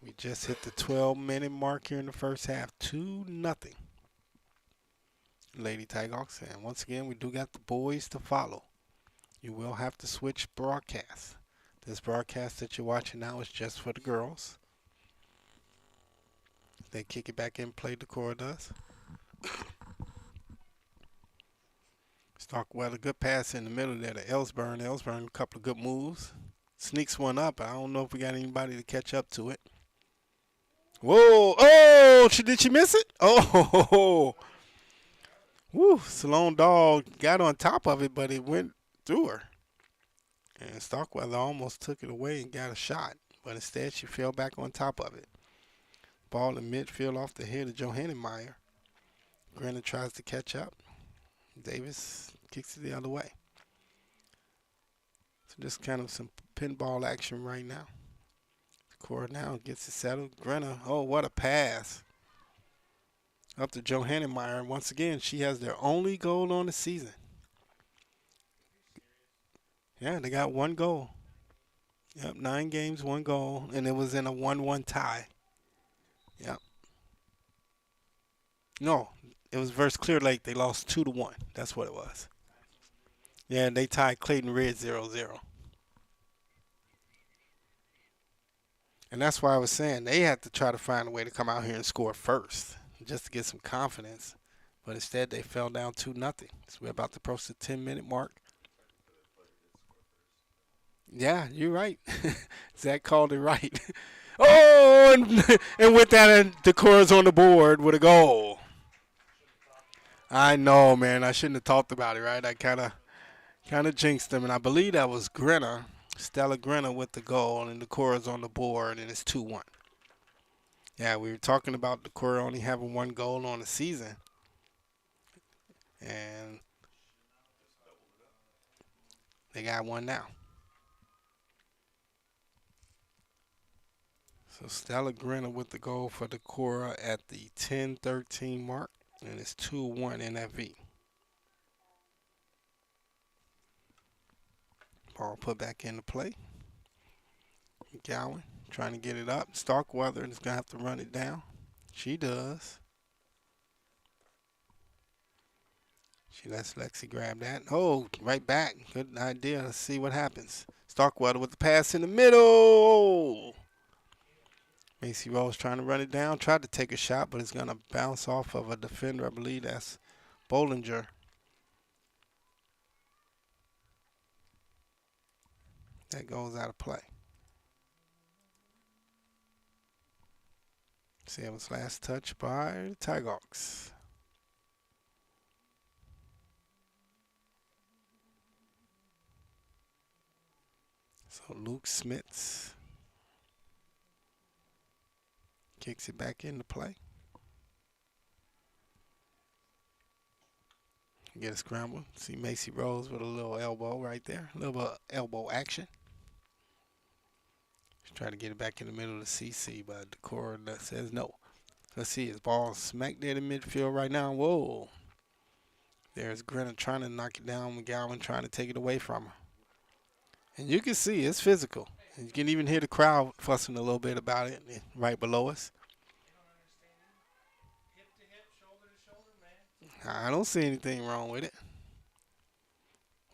We just hit the 12-minute mark here in the first half. 2-0. Lady Tigers. And once again, we do got the boys to follow. You will have to switch broadcasts. This broadcast that you're watching now is just for the girls. They kick it back in play, Decorah does. Starkweather, good pass in the middle there to Ellsburn. Ellsburn, a couple of good moves. Sneaks one up. I don't know if we got anybody to catch up to it. Whoa! Oh! Did she miss it? Oh! Woo! Salone Dog got on top of it, but it went through her. And Starkweather almost took it away and got a shot. But instead, she fell back on top of it. Ball in midfield off the head of Johannenmeyer. Grenner tries to catch up. Davis kicks it the other way. So just kind of some pinball action right now. Decorah now gets it settled. Grenner, oh, what a pass. Up to Johannenmeyer. And once again, she has their only goal on the season. Yeah, they got one goal. Yep, 9 games, 1 goal. And it was in a 1-1 tie. Yep. No, it was versus Clear Lake. They lost 2-1. That's what it was. Yeah, and they tied Clayton Red 0-0. And that's why I was saying they had to try to find a way to come out here and score first, just to get some confidence. But instead, they fell down 2-0. So we're about to approach the 10-minute mark. Yeah, you're right. Zach called it right. Oh, and with that, Decorah's on the board with a goal. I know, man. I shouldn't have talked about it, right? I kind of jinxed them, and I believe that was Grenner, Stella Grenner with the goal, and Decorah's on the board, and it's 2-1. Yeah, we were talking about Decorah only having 1 goal on the season, and they got 1 now. So Stella Grenner with the goal for Decorah at the 10-13 mark, and it's 2-1 NFV. Ball put back into play. Gowan trying to get it up. Starkweather is going to have to run it down. She does. She lets Lexi grab that. Oh, right back. Good idea. Let's see what happens. Starkweather with the pass in the middle. Macy Rose trying to run it down. Tried to take a shot, but it's going to bounce off of a defender. I believe that's Bollinger. That goes out of play. See, it was last touch by the Tigehawks. So Luke Smits kicks it back into play. Get a scramble. See Macy Rose with a little elbow right there. A little bit of elbow action. She's trying to get it back in the middle of the CC, but Decorah says no. Let's see, his ball smack dead in midfield right now. Whoa. There's Grenna trying to knock it down. McGowan trying to take it away from her. And you can see it's physical. You can even hear the crowd fussing a little bit about it right below us. I don't see anything wrong with it.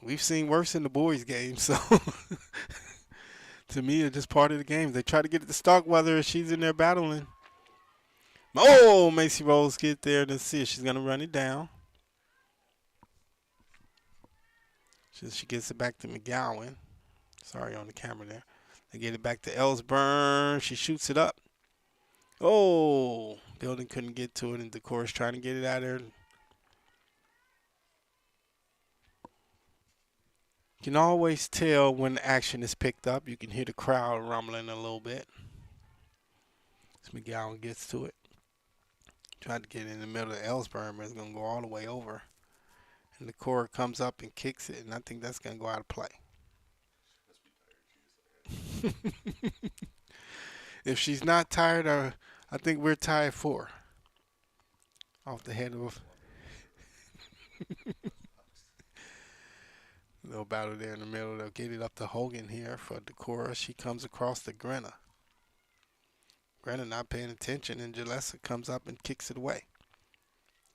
We've seen worse in the boys' game, so to me, it's just part of the game. They try to get it to Starkweather. She's in there battling. Oh, Macy Rose get there to see if she's going to run it down. She gets it back to McGowan. Sorry on the camera there. They get it back to Ellsburn. She shoots it up. Oh, Building couldn't get to it, and Decorah's trying to get it out of there. You can always tell when the action is picked up. You can hear the crowd rumbling a little bit. As McGowan gets to it. Tried to get it in the middle of Ellsburn, but it's going to go all the way over. And Decorah comes up and kicks it, and I think that's going to go out of play. If she's not tired, I think we're tired for her. Off the head of little battle there in the middle. They'll get it up to Hogan here for Decorah. She comes across to Grenna. Grenna not paying attention, and Jalessa comes up and kicks it away.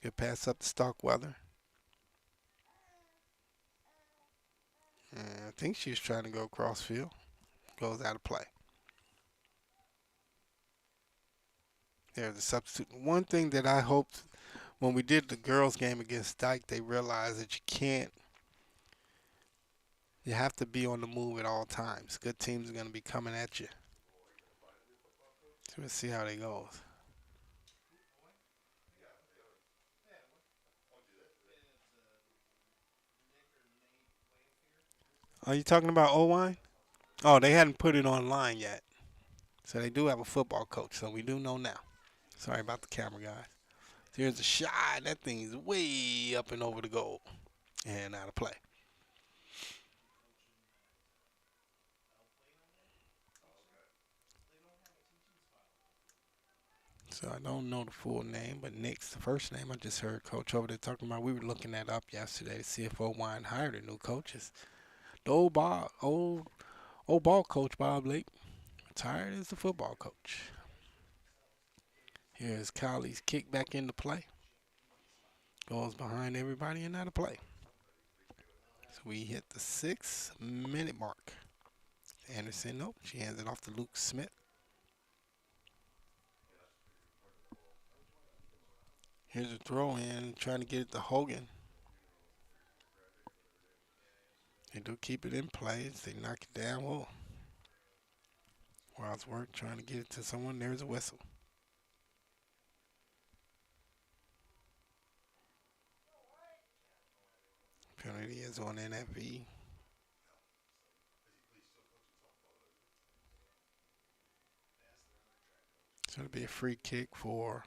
Good pass up to Starkweather. And I think she's trying to go cross field. Goes out of play. There's the substitute. One thing that I hoped when we did the girls' game against Dyke, they realized that you have to be on the move at all times. Good teams are going to be coming at you. So let's see how they go. Are you talking about Owine? Oh, they hadn't put it online yet. So they do have a football coach, so we do know now. Sorry about the camera, guys. Here's a shot. That thing's way up and over the goal. And out of play. So I don't know the full name, but Nick's the first name. I just heard Coach over there talking about. We were looking that up yesterday to see if Owine hired a new coaches. The old ball coach Bob Lake retired as the football coach. Here's Kylie's kick back into play. Goes behind everybody and out of play. So we hit the 6-minute mark. Anderson, nope. She hands it off to Luke Smith. Here's a throw in, trying to get it to Hogan. They do keep it in play. They knock it down. Whoa. Wild's work trying to get it to someone. There's a whistle. Penalty is on NFV. So it'll be a free kick for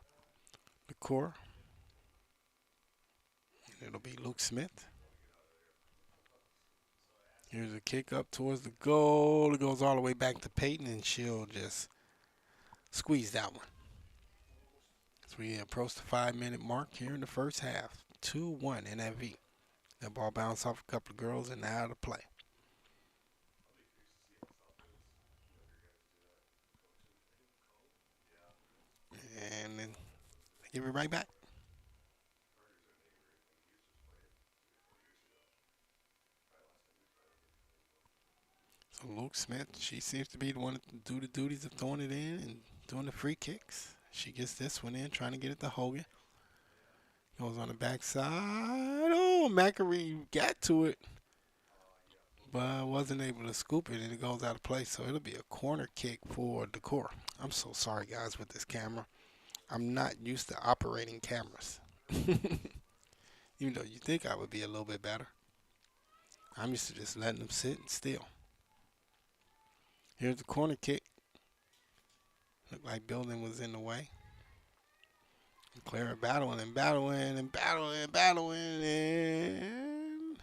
Decorah. And it'll be Luke Smith. Here's a kick up towards the goal. It goes all the way back to Peyton, and she'll just squeeze that one. So we approach the 5-minute mark here in the first half. 2-1 NFV. That ball bounced off a couple of girls and out of play. And then they give it right back. Luke Smith, she seems to be the one to do the duties of throwing it in and doing the free kicks. She gets this one in, trying to get it to Hogan. Goes on the backside. Oh, Macari got to it, but wasn't able to scoop it, and it goes out of play. So it'll be a corner kick for Decorah. I'm so sorry, guys, with this camera. I'm not used to operating cameras. Even though you think I would be a little bit better. I'm used to just letting them sit and still. Here's the corner kick. Looked like building was in the way. Clara battling and battling and battling and battling, and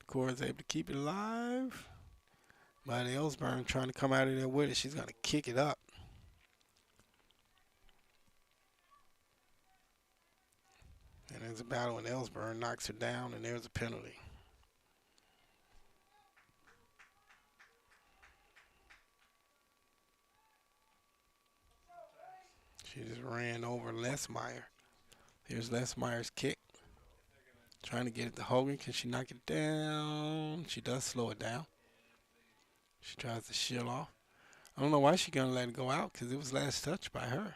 Decorah is able to keep it alive. But Ellsburn trying to come out of there with it. She's going to kick it up. And there's a battle, and Ellsburn knocks her down, and there's a penalty. She just ran over Lesmeyer. Here's Lesmeyer's kick. Trying to get it to Hogan. Can she knock it down? She does slow it down. She tries to shield off. I don't know why she's going to let it go out, because it was last touched by her.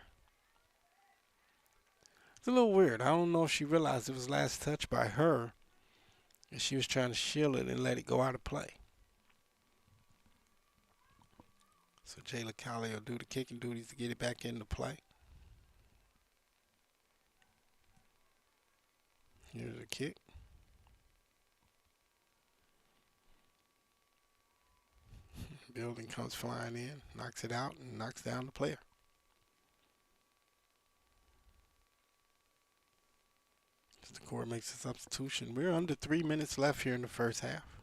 It's a little weird. I don't know if she realized it was last touched by her, and she was trying to shield it and let it go out of play. So Jayla Colley will do the kicking duties to get it back into play. Here's a kick. Building comes flying in, knocks it out, and knocks down the player. Decorah makes a substitution. We're under 3 minutes left here in the first half.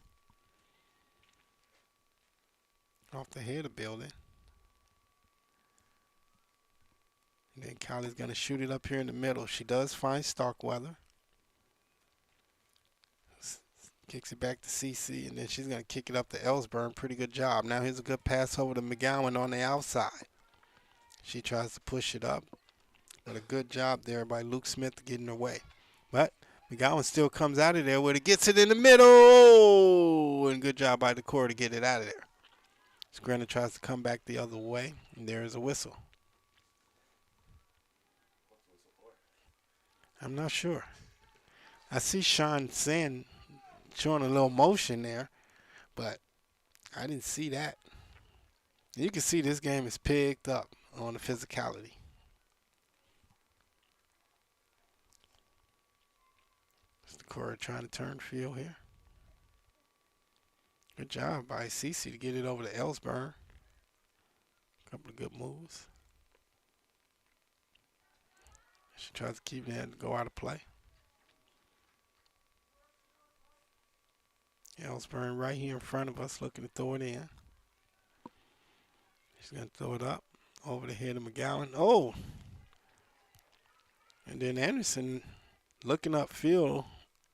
Off the head of Building. And then Kylie's going to shoot it up here in the middle. She does find Starkweather. Kicks it back to CC, and then she's going to kick it up to Ellsburn. Pretty good job. Now here's a good pass over to McGowan on the outside. She tries to push it up. But a good job there by Luke Smith to get in her way. But McGowan still comes out of there with it, gets it in the middle. And good job by Decorah to get it out of there. Granna tries to come back the other way, and there is a whistle. I'm not sure. I see Sean Sand showing a little motion there, but I didn't see that. You can see this game is picked up on the physicality. Decorah trying to turn field here. Good job by Cece to get it over to Ellsburn. Couple of good moves. She tries to keep that to go out of play. Ellsburn right here in front of us looking to throw it in. She's going to throw it up over the head of McGowan. Oh! And then Anderson looking upfield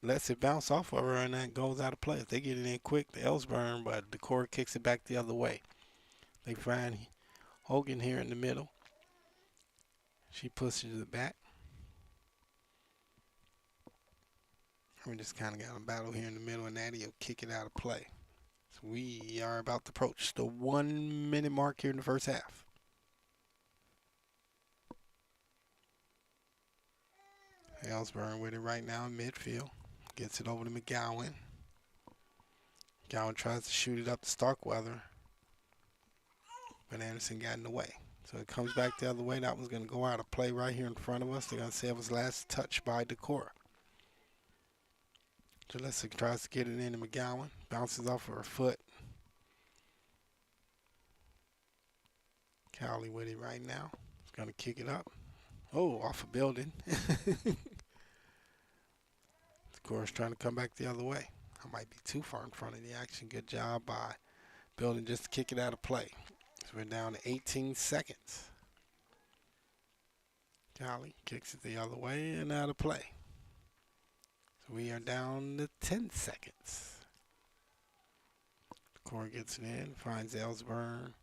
lets it bounce off of her, and that goes out of play. If they get it in quick to Ellsburn, but Decorah kicks it back the other way. They find Hogan here in the middle. She pushes it back. We just kind of got a battle here in the middle, and Natty will kick it out of play. So we are about to approach the 1 minute mark here in the first half. Ellsburn with it right now in midfield. Gets it over to McGowan. McGowan tries to shoot it up to Starkweather, but Anderson got in the way. So it comes back the other way. That one's going to go out of play right here in front of us. They're going to say it was last touched by Decorah. Jalissa tries to get it into McGowan. Bounces off of her foot. Cowley with it right now. He's going to kick it up. Oh, off a building. Decorah's trying to come back the other way. I might be too far in front of the action. Good job by Building just to kick it out of play. So we're down to 18 seconds. Cowley kicks it the other way and out of play. So we are down to 10 seconds. Decorah gets it in, finds Ellsburn.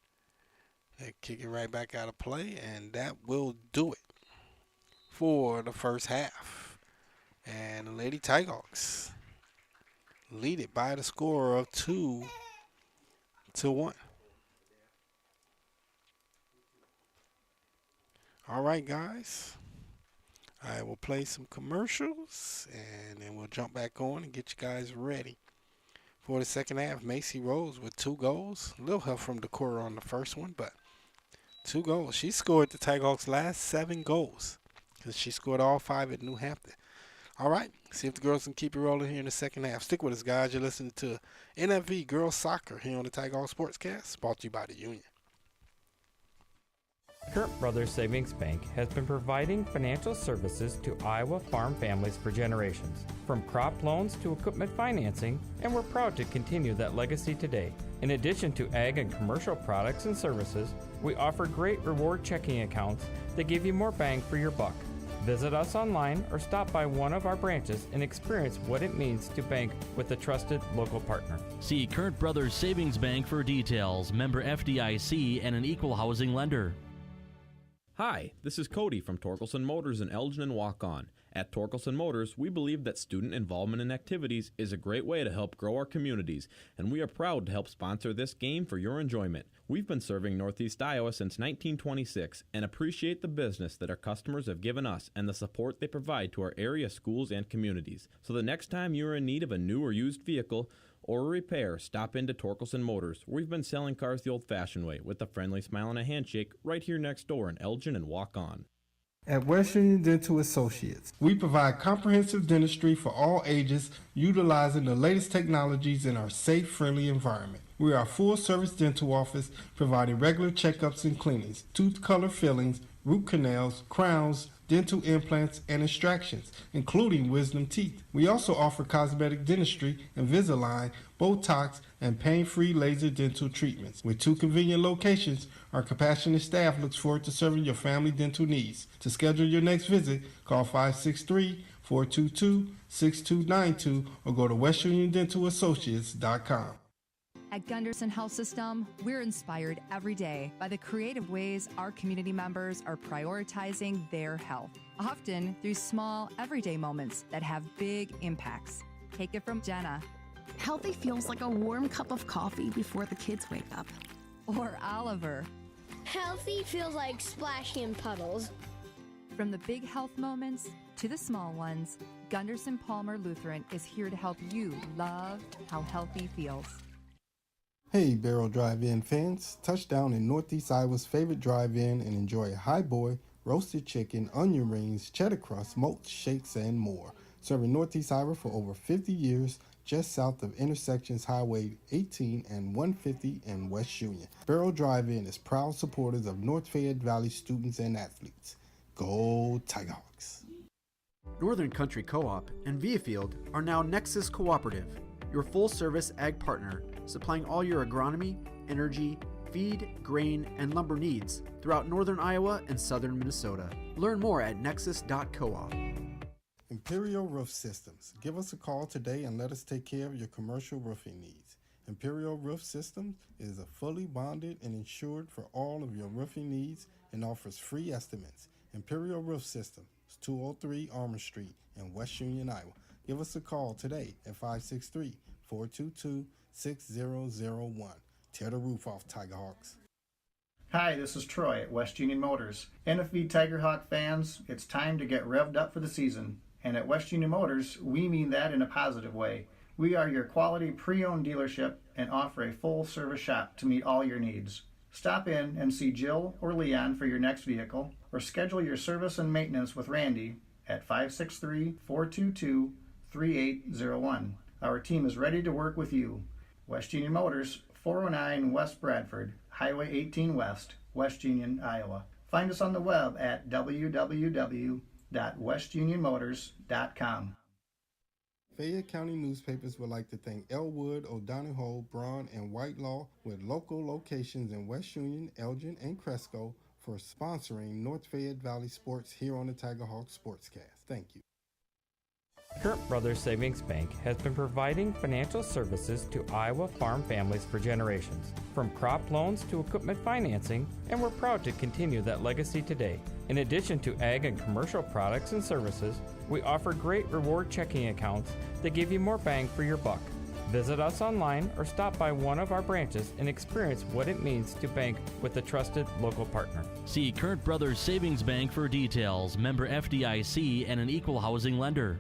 They kick it right back out of play, and that will do it for the first half. And the Lady Tighthawks lead it by the score of 2-1. All right, guys. I will play some commercials and then we'll jump back on and get you guys ready for the second half. Macy Rose with 2 goals. A little help from Decorah on the first one, but 2 goals. She scored the Tigerhawks' last 7 goals because she scored all 5 at New Hampton. All right, see if the girls can keep it rolling here in the second half. Stick with us, guys. You're listening to NFV Girls Soccer here on the Tigerhawk Sportscast, brought to you by the Union. Kurt Brothers Savings Bank has been providing financial services to Iowa farm families for generations, from crop loans to equipment financing, and we're proud to continue that legacy today. In addition to ag and commercial products and services, we offer great reward checking accounts that give you more bang for your buck. Visit us online or stop by one of our branches and experience what it means to bank with a trusted local partner. See Kurt Brothers Savings Bank for details. Member FDIC and an equal housing lender. Hi, this is Cody from Torkelson Motors in Elgin and Walk-On. At Torkelson Motors, we believe that student involvement in activities is a great way to help grow our communities, and we are proud to help sponsor this game for your enjoyment. We've been serving Northeast Iowa since 1926 and appreciate the business that our customers have given us and the support they provide to our area schools and communities. So the next time you are in need of a new or used vehicle or a repair, stop into Torkelson Motors. We've been selling cars the old-fashioned way with a friendly smile and a handshake right here next door in Elgin and Walk-On. At West Union Dental Associates, we provide comprehensive dentistry for all ages, utilizing the latest technologies in our safe, friendly environment. We are a full-service dental office providing regular checkups and cleanings, tooth color fillings, root canals, crowns, dental implants, and extractions, including wisdom teeth. We also offer cosmetic dentistry, Invisalign, Botox, and pain-free laser dental treatments. With 2 convenient locations, our compassionate staff looks forward to serving your family dental needs. To schedule your next visit, call 563-422-6292 or go to westuniondentalassociates.com. At Gunderson Health System, we're inspired every day by the creative ways our community members are prioritizing their health, often through small, everyday moments that have big impacts. Take it from Jenna. Healthy feels like a warm cup of coffee before the kids wake up. Or Oliver. Healthy feels like splashing in puddles. From the big health moments to the small ones, Gunderson Palmer Lutheran is here to help you love how healthy feels. Hey Barrel Drive-In fans, touchdown in Northeast Iowa's favorite drive-in and enjoy a highboy, roasted chicken, onion rings, cheddar crust, mulch, shakes, and more. Serving Northeast Iowa for over 50 years, just south of intersections Highway 18 and 150 in West Union. Barrel Drive-In is proud supporters of North Fayette Valley students and athletes. Go Tigerhawks! Northern Country Co-op and Via Field are now Nexus Cooperative, your full-service ag partner, supplying all your agronomy, energy, feed, grain, and lumber needs throughout northern Iowa and southern Minnesota. Learn more at nexus.coop. Imperial Roof Systems. Give us a call today and let us take care of your commercial roofing needs. Imperial Roof Systems is a fully bonded and insured for all of your roofing needs and offers free estimates. Imperial Roof Systems, 203 Armour Street in West Union, Iowa. Give us a call today at 563-422-6001. Tear the roof off, Tigerhawks. Hi, this is Troy at West Union Motors. NFV Tigerhawk fans, it's time to get revved up for the season. And at West Union Motors, we mean that in a positive way. We are your quality pre-owned dealership and offer a full-service shop to meet all your needs. Stop in and see Jill or Leon for your next vehicle, or schedule your service and maintenance with Randy at 563-422-3801. Our team is ready to work with you. West Union Motors, 409 West Bradford, Highway 18 West, West Union, Iowa. Find us on the web at www.westunionmotors.com. Fayette County newspapers would like to thank Elwood, O'Donohoe, Braun, and Whitelaw, with local locations in West Union, Elgin, and Cresco, for sponsoring North Fayette Valley Sports here on the Tigerhawk Sportscast. Thank you. Kurt Brothers Savings Bank has been providing financial services to Iowa farm families for generations, from crop loans to equipment financing, and we're proud to continue that legacy today. In addition to ag and commercial products and services, we offer great reward checking accounts that give you more bang for your buck. Visit us online or stop by one of our branches and experience what it means to bank with a trusted local partner. See Current Brothers Savings Bank for details. Member FDIC and an equal housing lender.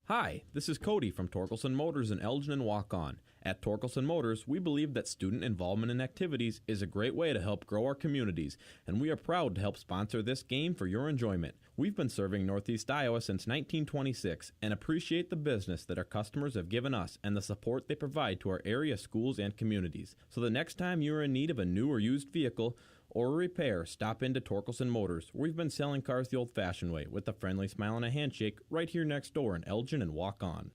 Hi, this is Cody from Torkelson Motors in Elgin and Waukon. At Torkelson Motors, we believe that student involvement in activities is a great way to help grow our communities, and we are proud to help sponsor this game for your enjoyment. We've been serving Northeast Iowa since 1926 and appreciate the business that our customers have given us and the support they provide to our area schools and communities. So the next time you're in need of a new or used vehicle or a repair, stop into Torkelson Motors. We've been selling cars the old-fashioned way with a friendly smile and a handshake right here next door in Elgin and Waukon.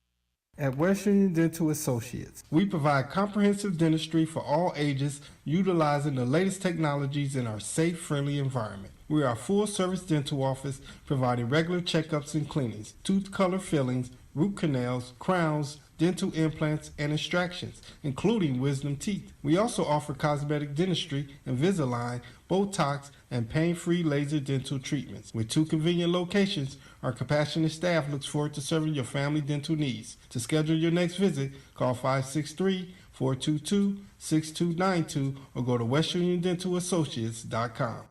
At West Union Dental Associates, we provide comprehensive dentistry for all ages, utilizing the latest technologies in our safe, friendly environment. We are a full-service dental office providing regular checkups and cleanings, tooth color fillings, root canals, crowns, dental implants, and extractions, including wisdom teeth. We also offer cosmetic dentistry, Invisalign, Botox, and pain-free laser dental treatments. With 2 convenient locations, our compassionate staff looks forward to serving your family dental needs. To schedule your next visit, call 563-422-6292 or go to westuniondentalassociates.com.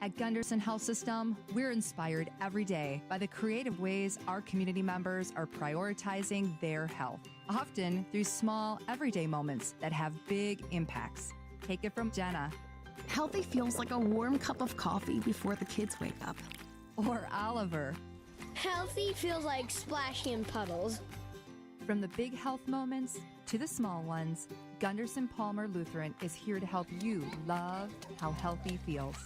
At Gunderson Health System, we're inspired every day by the creative ways our community members are prioritizing their health, often through small, everyday moments that have big impacts. Take it from Jenna. Healthy feels like a warm cup of coffee before the kids wake up. Or Oliver. Healthy feels like splashing in puddles. From the big health moments to the small ones, Gunderson Palmer Lutheran is here to help you love how healthy feels.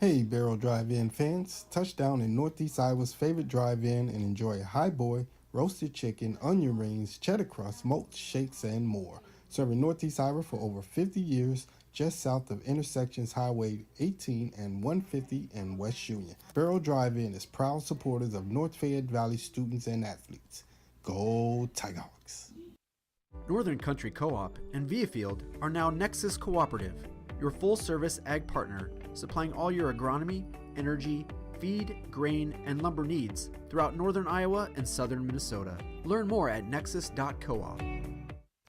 Hey, Barrel Drive-In fans. Touchdown in Northeast Iowa's favorite drive-in and enjoy a high boy, roasted chicken, onion rings, cheddar crust, smoked shakes, and more. Serving Northeast Iowa for over 50 years, just south of intersections Highway 18 and 150 in West Union. Barrel Drive-In is proud supporters of North Fayette Valley students and athletes. Go Tigerhawks! Northern Country Co-op and Via Field are now Nexus Cooperative, your full-service ag partner, supplying all your agronomy, energy, feed, grain, and lumber needs throughout northern Iowa and southern Minnesota. Learn more at nexus.coop.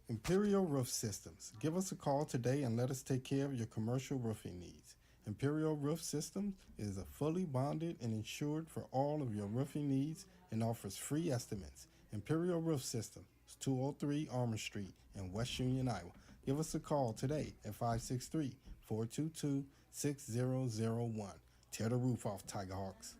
Imperial Roof Systems. Give us a call today and let us take care of your commercial roofing needs. Imperial Roof Systems is a fully bonded and insured for all of your roofing needs and offers free estimates. Imperial Roof Systems, 203 Armour Street in West Union, Iowa. Give us a call today at 563-422-6001. Tear the roof off, Tigerhawks.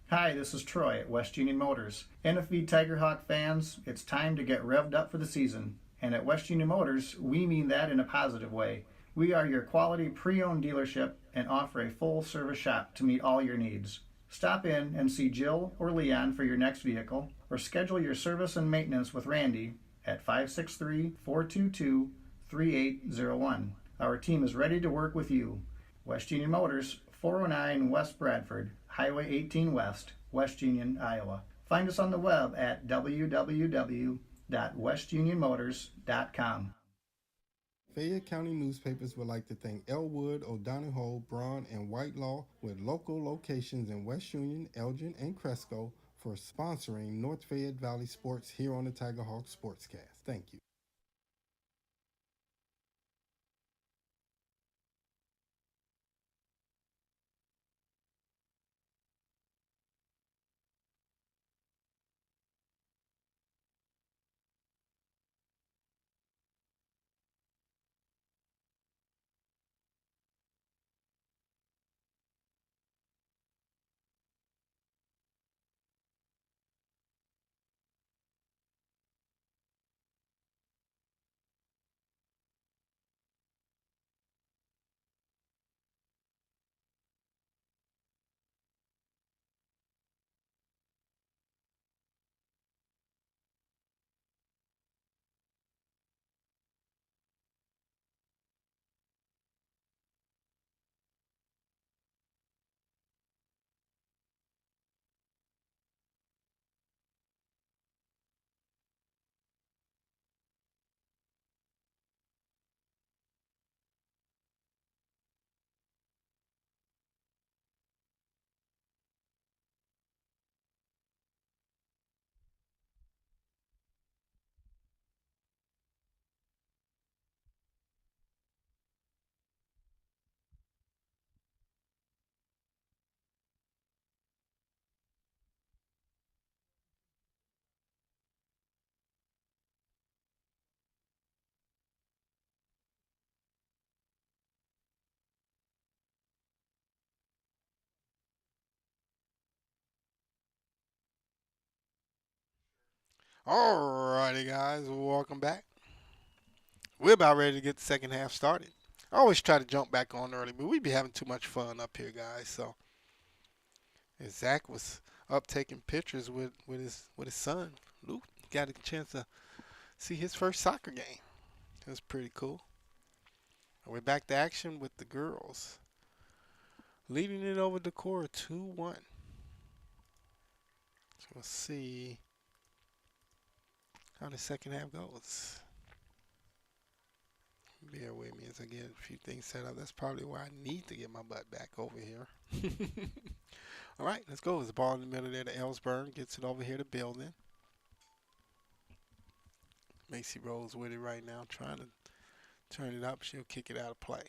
Hi, this is Troy at West Union Motors. NFV Tigerhawk fans, it's time to get revved up for the season. And at West Union Motors, we mean that in a positive way. We are your quality pre-owned dealership and offer a full-service shop to meet all your needs. Stop in and see Jill or Leon for your next vehicle, or schedule your service and maintenance with Randy at 563-422-3801. Our team is ready to work with you. West Union Motors, 409 West Bradford, Highway 18 West, West Union, Iowa. Find us on the web at www.westunionmotors.com. Fayette County newspapers would like to thank Elwood, O'Donohoe, Braun, and Whitelaw, with local locations in West Union, Elgin, and Cresco, for sponsoring North Fayette Valley sports here on the Tigerhawk Sportscast. Thank you. Alrighty, guys, welcome back. We're about ready to get the second half started. I always try to jump back on early, but we be having too much fun up here, guys. So, and Zach was up taking pictures with his son, Luke. Got a chance to see his first soccer game. It was pretty cool. We're back to action with the girls, leading it over Decorah 2-1. So we'll see how the second half goes. Bear with me as I get a few things set up. That's probably why I need to get my butt back over here. All right, let's go. There's the ball in the middle there to Ellsburn. Gets it over here to Building. Macy Rose with it right now, trying to turn it up. She'll kick it out of play.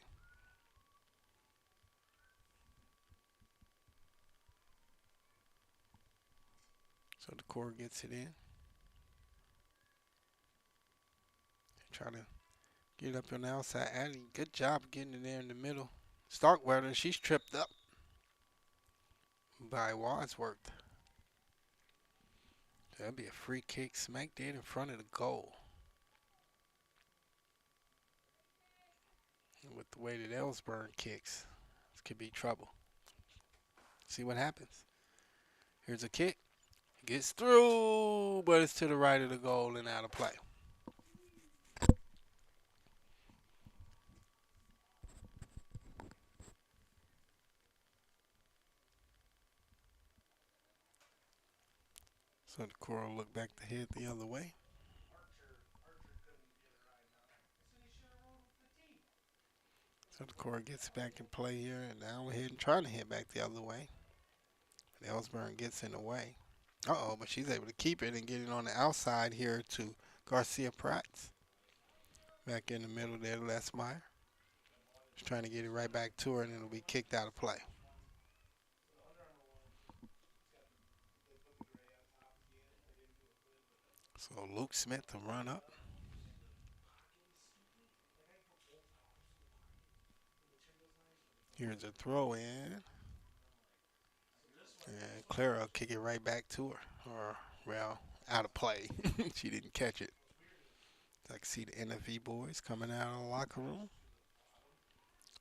So Decorah gets it in. Trying to get it up on the outside. Addie, good job getting it there in the middle. Starkweather, she's tripped up by Wadsworth. That'll be a free kick smack dead in front of the goal. And with the way that Ellsburn kicks, this could be trouble. See what happens. Here's a kick. Gets through, but it's to the right of the goal and out of play. So Decorah will look back to head the other way. So Decorah gets back in play here, and now we're heading, trying to head back the other way. But Ellsburn gets in the way. Uh-oh, but she's able to keep it and get it on the outside here to Garcia Prats. Back in the middle there to Lesmeyer. She's trying to get it right back to her, and it'll be kicked out of play. So Luke Smith to run up. Here's a throw in. And Clara will kick it right back to her. Or, well, out of play. She didn't catch it. I can see the NFV boys coming out of the locker room.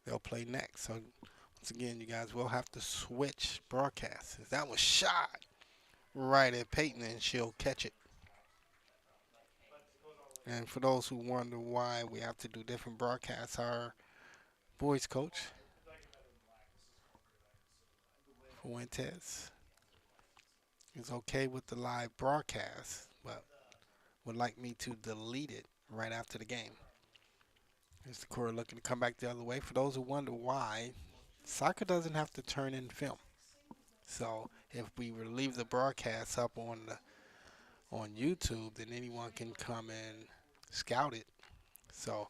They'll play next. So, once again, you guys will have to switch broadcasts. That was shot right at Peyton, and she'll catch it. And for those who wonder why we have to do different broadcasts, our boys coach, Fuentes, is okay with the live broadcast, but would like me to delete it right after the game. Here's Decorah looking to come back the other way. For those who wonder why, soccer doesn't have to turn in film. So if we leave the broadcast up on YouTube, then anyone can come and scout it. So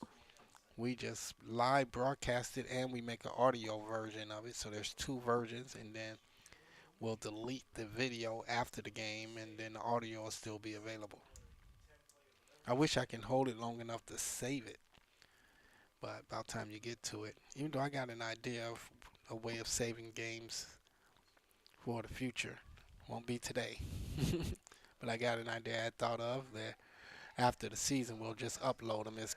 we just live broadcast it, and we make an audio version of it. So there's two versions, and then we'll delete the video after the game, and then the audio will still be available. I wish I can hold it long enough to save it, but about time you get to it. Even though I got an idea of a way of saving games for the future. Won't be today. But I got an idea I thought of that after the season we'll just upload them as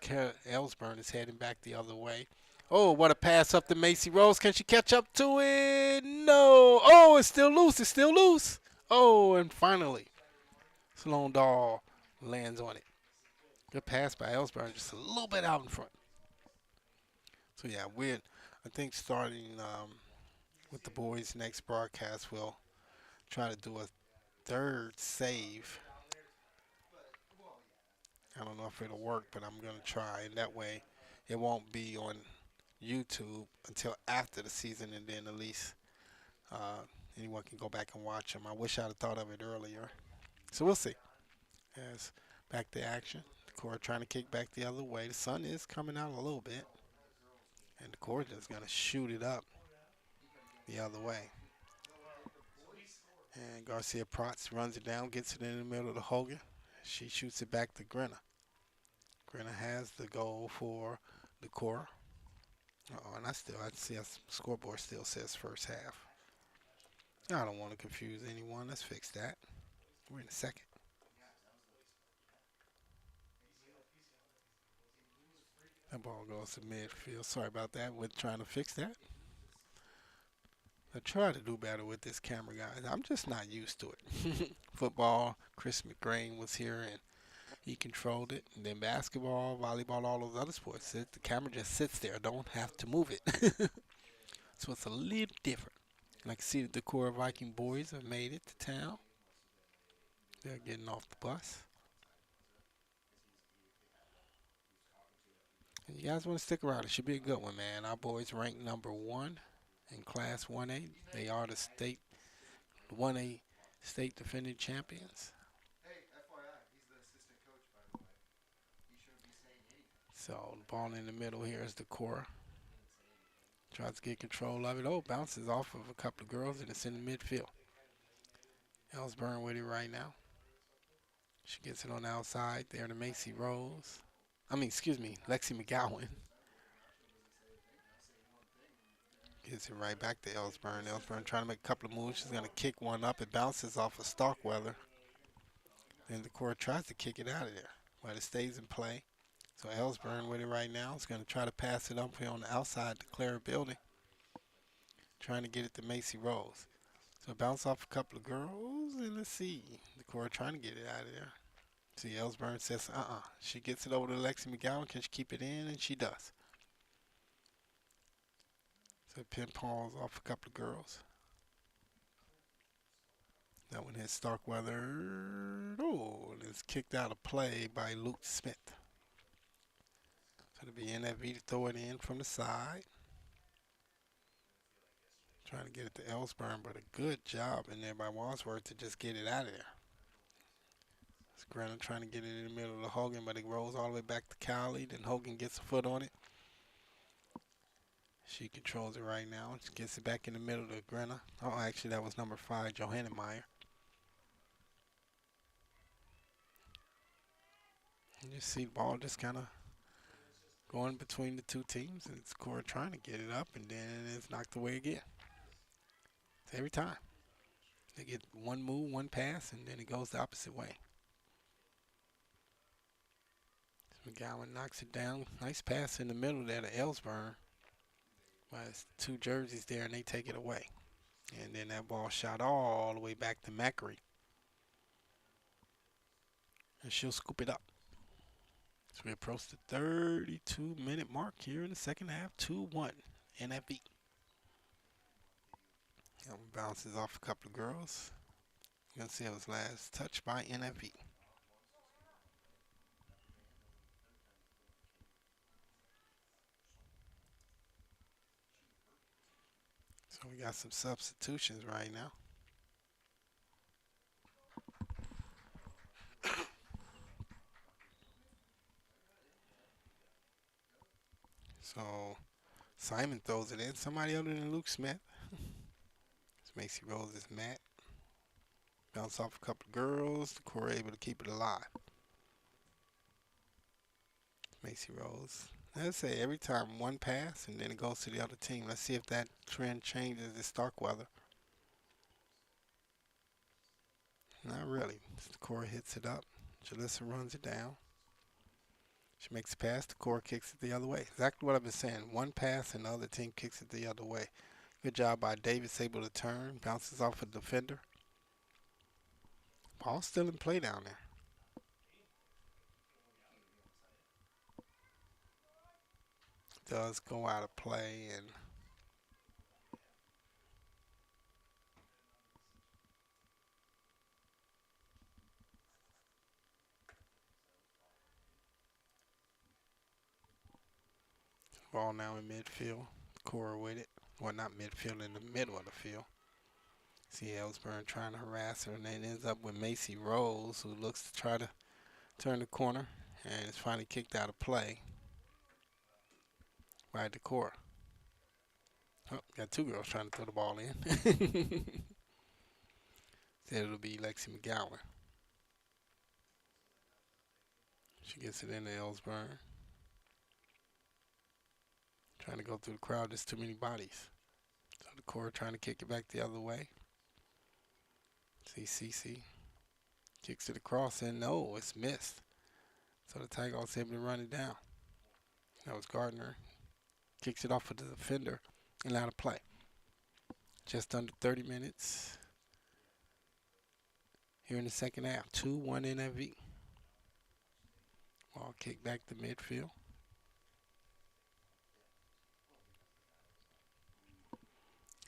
Ellsburn is heading back the other way. Oh, what a pass up to Macy Rose. Can she catch up to it? No. Oh, it's still loose. It's still loose. Oh, and finally, Sloan Dahl lands on it. Good pass by Ellsburn, just a little bit out in front. So, yeah, I think starting with the boys' next broadcast, we'll try to do a third save. I don't know if it'll work, but I'm going to try. And that way it won't be on YouTube until after the season, and then at least anyone can go back and watch them. I wish I'd have thought of it earlier. So we'll see. As back to action. Decorah trying to kick back the other way. The sun is coming out a little bit. And Decorah just going to shoot it up the other way. And Garcia Prats runs it down, gets it in the middle of the Hogan. She shoots it back to Grenna. Grenna has the goal for Decorah. And I see a scoreboard still says first half. I don't want to confuse anyone. Let's fix that. We're in the second. That ball goes to midfield. Sorry about that. We're trying to fix that. I try to do better with this camera, guys. I'm just not used to it. Football, Chris McGrain was here and he controlled it. And then basketball, volleyball, all those other sports, the camera just sits there. Don't have to move it. So it's a little different. And I can see the Decorah Viking boys have made it to town. They're getting off the bus. And you guys want to stick around. It should be a good one, man. Our boys ranked #1 in Class 1A. They are the state 1A state defending champions. Hey, FYI, he's the assistant coach, by the way. He shouldn't be saying anything. So the ball in the middle here is Decorah. Tries to get control of it. Oh, bounces off of a couple of girls, and it's in the midfield. Ellsburn with it right now. She gets it on the outside there to Macy Rose. Lexi McGowan. Gets it right back to Ellsburn. Ellsburn trying to make a couple of moves. She's going to kick one up. It bounces off of Starkweather. Then Decorah tries to kick it out of there, but it stays in play. So Ellsburn with it right now. It's going to try to pass it up here on the outside to Clara Building. Trying to get it to Macy Rose. So bounce off a couple of girls, and let's see. Decorah trying to get it out of there. See, Ellsburn says, She gets it over to Lexi McGowan. Can she keep it in? And she does. So pin palms off a couple of girls. That one hits Starkweather. Oh, and it's kicked out of play by Luke Smith. So it'll be NFV to throw it in from the side. Trying to get it to Ellsburn, but a good job in there by Wadsworth to just get it out of there. Granna trying to get it in the middle of Hogan, but it rolls all the way back to Cowley. Then Hogan gets a foot on it. She controls it right now. She gets it back in the middle to Granna. Oh, actually, that was number 5, Johanna Meyer. You just see the ball just kind of going between the two teams, and it's Decorah trying to get it up, and then it's knocked away again. It's every time. They get one move, one pass, and then it goes the opposite way. McGowan knocks it down. Nice pass in the middle there to Ellsburn. But it's 2 jerseys there, and they take it away. And then that ball shot all the way back to Macri. And she'll scoop it up. So we approach the 32-minute mark here in the second half. 2-1 NFV. And bounces off a couple of girls. You can see it was last touched by NFV. So we got some substitutions right now. So Simon throws it in. Somebody other than Luke Smith. This Macy Rose is Matt. Bounce off a couple of girls. Decorah able to keep it alive. Macy Rose. Let's say every time one pass and then it goes to the other team. Let's see if that trend changes to Starkweather. Not really. Decorah hits it up. Jalissa runs it down. She makes a pass. Decorah kicks it the other way. Exactly what I've been saying. One pass and the other team kicks it the other way. Good job by Davis, able to turn. Bounces off a defender. Ball still in play down there. Does go out of play, and ball now in midfield. Decorah with it. Well, not midfield, in the middle of the field. See Ellsburn trying to harass her, and then ends up with Macy Rose, who looks to try to turn the corner, and it's finally kicked out of play by Decorah. Oh, got 2 girls trying to throw the ball in. Said it'll be Lexi McGowan. She gets it into Ellsburn. Trying to go through the crowd. There's too many bodies. So Decorah trying to kick it back the other way. CC kicks it across, and no, it's missed. So the Tigers able to run it down. That was Gardner. Kicks it off of the defender and out of play. Just under 30 minutes here in the second half. 2-1 NFV. Ball kicked back to midfield.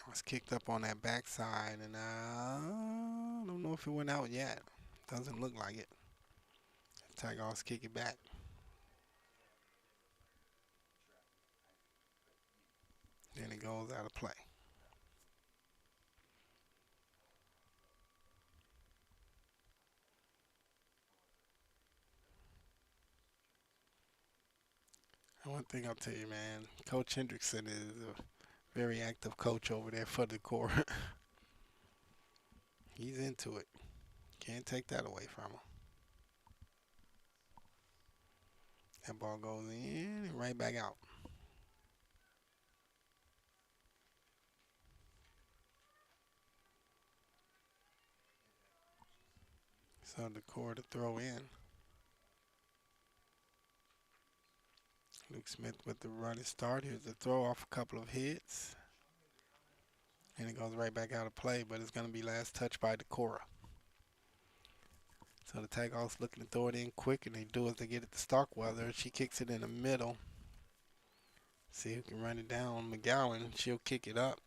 It's kicked up on that backside, and I don't know if it went out yet. Doesn't look like it. Tigers kick it back. Then it goes out of play. And one thing I'll tell you, man, Coach Hendrickson is a very active coach over there for Decorah. He's into it. Can't take that away from him. That ball goes in and right back out. So Decorah to throw in. Luke Smith with the running start. Here's the throw off a couple of hits. And it goes right back out of play, but it's going to be last touch by Decorah. So the Tigers looking to throw it in quick, and they do as they get it to Starkweather. She kicks it in the middle. See who can run it down. McGowan, she'll kick it up.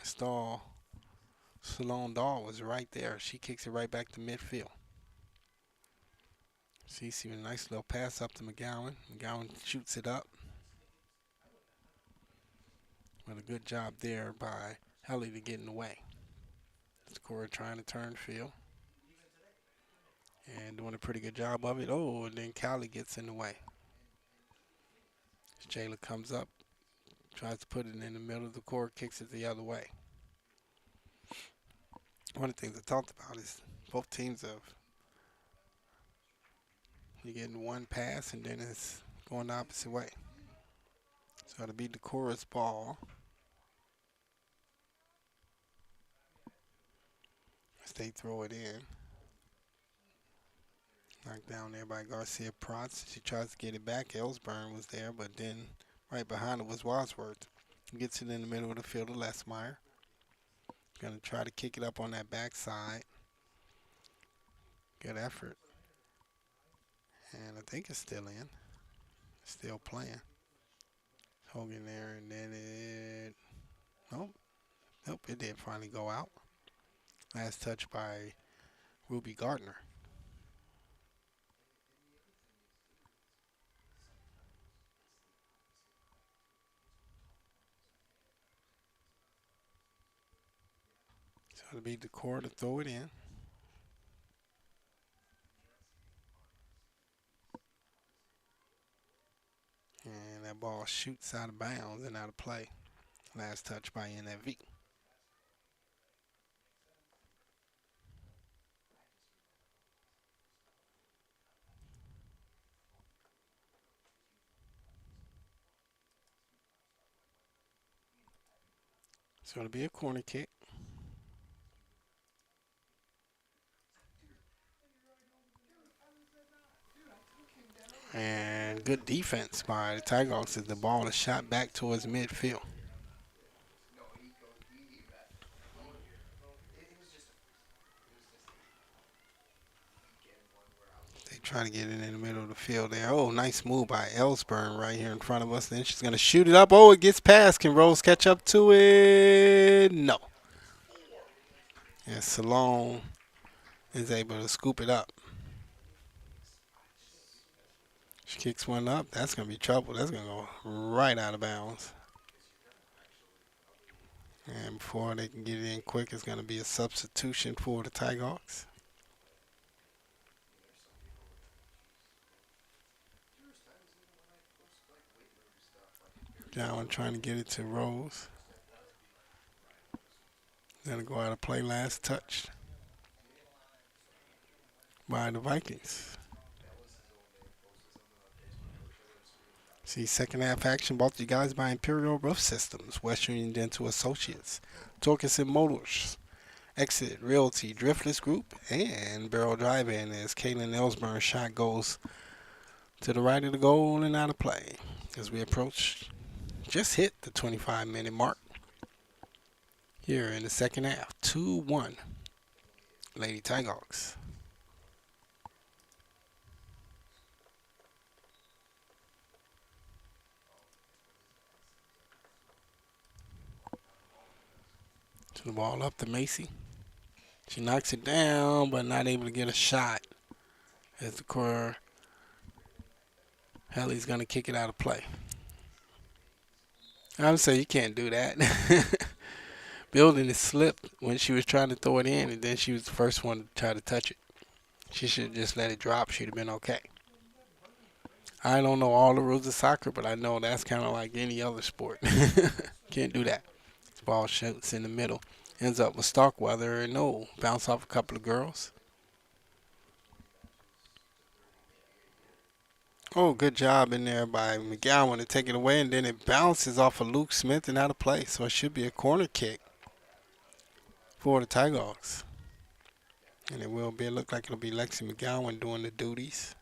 Salone Dahl was right there. She kicks it right back to midfield. See a nice little pass up to McGowan. McGowan shoots it up. But a good job there by Helly to get in the way. Decorah trying to turn field. And doing a pretty good job of it. Oh, and then Callie gets in the way. Jayla comes up, tries to put it in the middle of the court, kicks it the other way. One of the things I talked about is both teams you're getting one pass and then it's going the opposite way. So it'll be Decorah's ball. As they throw it in. Knocked down there by Garcia Protz. She tries to get it back. Ellsburn was there, but then right behind it was Wadsworth. Gets it in the middle of the field to Lesmeyer. Going to try to kick it up on that backside. Good effort. And I think it's still in. Still playing. Hogan there, and then it... Nope, it did finally go out. Last touch by Ruby Gardner. So it'll be Decorah to throw it in. And that ball shoots out of bounds and out of play. Last touch by NFV. So it'll be a corner kick. And good defense by the Tigers as the ball is shot back towards midfield. They try to get it in the middle of the field there. Oh, nice move by Ellsburn right here in front of us. Then she's going to shoot it up. Oh, it gets past. Can Rose catch up to it? No. And Salone is able to scoop it up. She kicks one up. That's going to be trouble. That's going to go right out of bounds. And before they can get it in quick, it's going to be a substitution for the Tigers. Gowan trying to get it to Rose. Then go out of play. Last touch by the Vikings. See second half action brought to you guys by Imperial Roof Systems, Western Union Dental Associates, Torkelson Motors, Exit Realty, Driftless Group, and Barrel Drive-In as Kaylin Ellsburn shot goes to the right of the goal and out of play. as we approach, just hit the 25-minute mark here in the second half. 2-1, Lady Tigehawks. To the ball up to Macy. She knocks it down, but not able to get a shot. As the core, Helly's going to kick it out of play. I would say you can't do that. Building it slipped when she was trying to throw it in, and then she was the first one to try to touch it. She should have just let it drop. She'd have been okay. I don't know all the rules of soccer, but I know that's kind of like any other sport. Can't do that. This ball shoots in the middle. Ends up with Starkweather, and no, bounce off a couple of girls. Oh, good job in there by McGowan to take it away, and then it bounces off of Luke Smith and out of play. So it should be a corner kick for the Tigehawks. And it will be. It looks like it'll be Lexi McGowan doing the duties.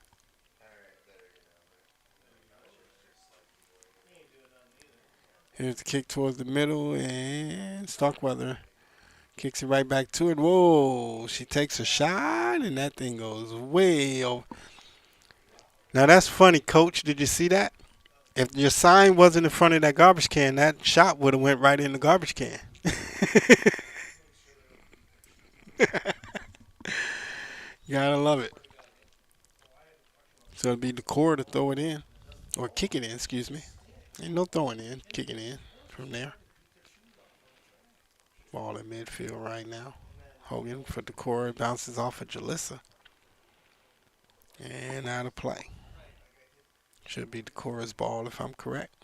Here's the kick towards the middle, and Starkweather kicks it right back to it. Whoa, she takes a shot, and that thing goes way over. Now, that's funny, Coach. Did you see that? If your sign wasn't in front of that garbage can, that shot would have went right in the garbage can. Gotta love it. So it'll be Decorah to throw it in, or kick it in, excuse me. Ain't no throwing in, kicking in from there. Ball in midfield right now. Hogan for Decorah, bounces off of Jalissa. And out of play. Should be Decorah's ball if I'm correct.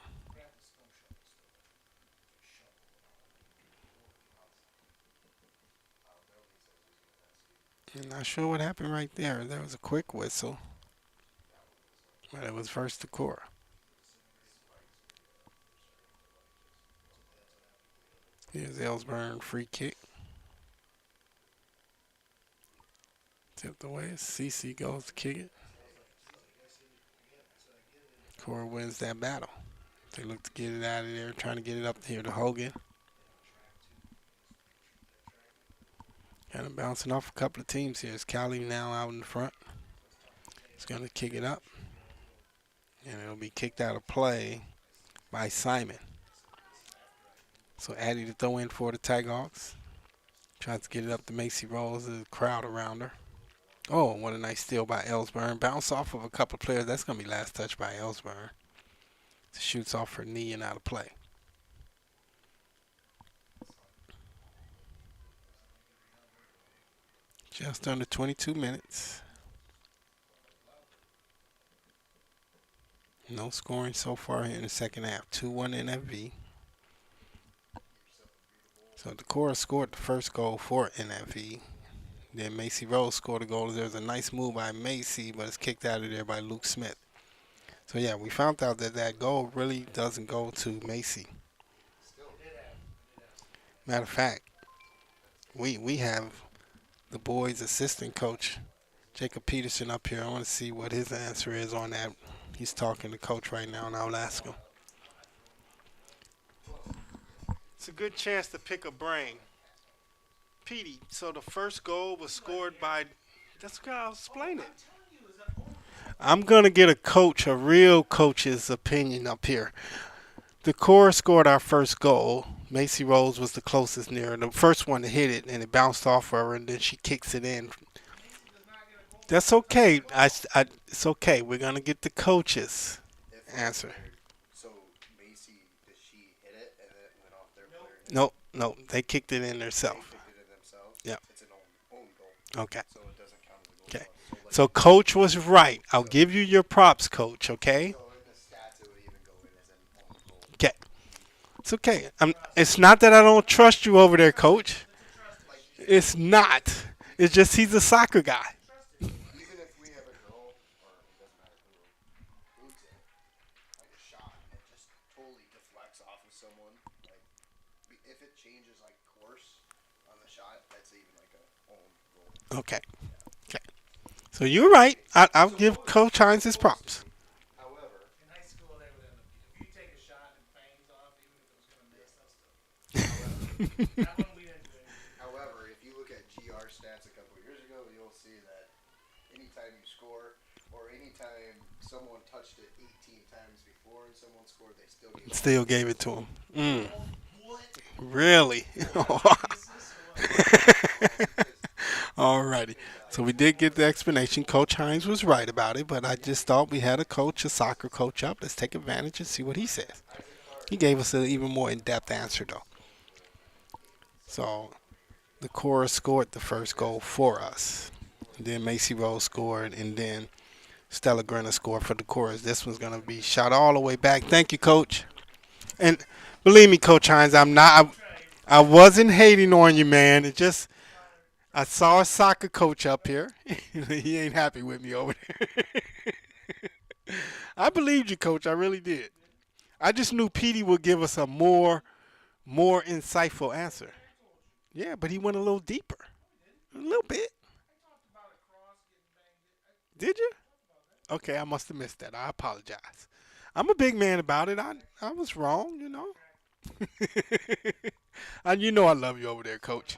I'm not sure what happened right there. There was a quick whistle. But it was first Decorah. Here's Ellsburn free kick. Tipped away. CC goes to kick it. Decorah wins that battle. They look to get it out of there, trying to get it up here to Hogan. Kind of bouncing off a couple of teams here. It's Callie now out in the front. He's going to kick it up. And it'll be kicked out of play by Simon. So Addie to throw in for the Tigehawks. Tries to get it up to Macy Rose. There's a crowd around her. Oh, what a nice steal by Ellsburn. Bounce off of a couple of players. That's going to be last touch by Ellsburn. Shoots off her knee and out of play. Just under 22 minutes. No scoring so far in the second half. 2-1 NFV. So Decorah scored the first goal for NFV. Then Macy Rose scored a goal. There's a nice move by Macy, but it's kicked out of there by Luke Smith. So, yeah, we found out that that goal really doesn't go to Macy. Matter of fact, we have the boys' assistant coach, Jacob Peterson, up here. I want to see what his answer is on that. He's talking to coach right now, and I'll ask him. It's a good chance to pick a brain. Petey, so the first goal was scored by, that's how I'll explain it. I'm going to get a real coach's opinion up here. Decorah scored our first goal. Macy Rose was the closest near, the first one to hit it, and it bounced off of her, and then she kicks it in. That's okay. It's okay. We're going to get the coach's answer. So Macy, did she hit it and then it went off their player? No, they kicked it in themselves. They kicked it in themselves? Yeah. It's an own goal. Okay. So it doesn't count as a goal. Okay. So coach was right. I'll give you your props, coach, okay? So in the stats, it would even go in as an own goal. Okay. It's okay. It's not that I don't trust you over there, coach. It's not. It's just he's a soccer guy. Even if we have a girl, or it doesn't matter who hoots it, like a shot, it just totally deflects off of someone. Like, if it changes like course on the shot, that's even like a own goal. Okay. Okay. So you're right. I'll give Coach Hines his props. However, In high school, they would end up However, if you look at GR stats a couple of years ago, you'll see that anytime you score or anytime someone touched it 18 times before and someone scored, they still gave it to him. Really? Alrighty. So we did get the explanation. Coach Hines was right about it, but I just thought we had a soccer coach up. Let's take advantage and see what he says. He gave us an even more in-depth answer, though. So Decorah scored the first goal for us. And then Macy Rose scored, and then Stella Grenna scored for Decorah. This one's going to be shot all the way back. Thank you, Coach. And believe me, Coach Hines, I wasn't hating on you, man. It just, I saw a soccer coach up here. He ain't happy with me over there. I believed you, Coach. I really did. I just knew Petey would give us a more insightful answer. Yeah, but he went a little deeper. A little bit. Did you? Okay, I must have missed that. I apologize. I'm a big man about it. I was wrong, you know. And you know I love you over there, Coach.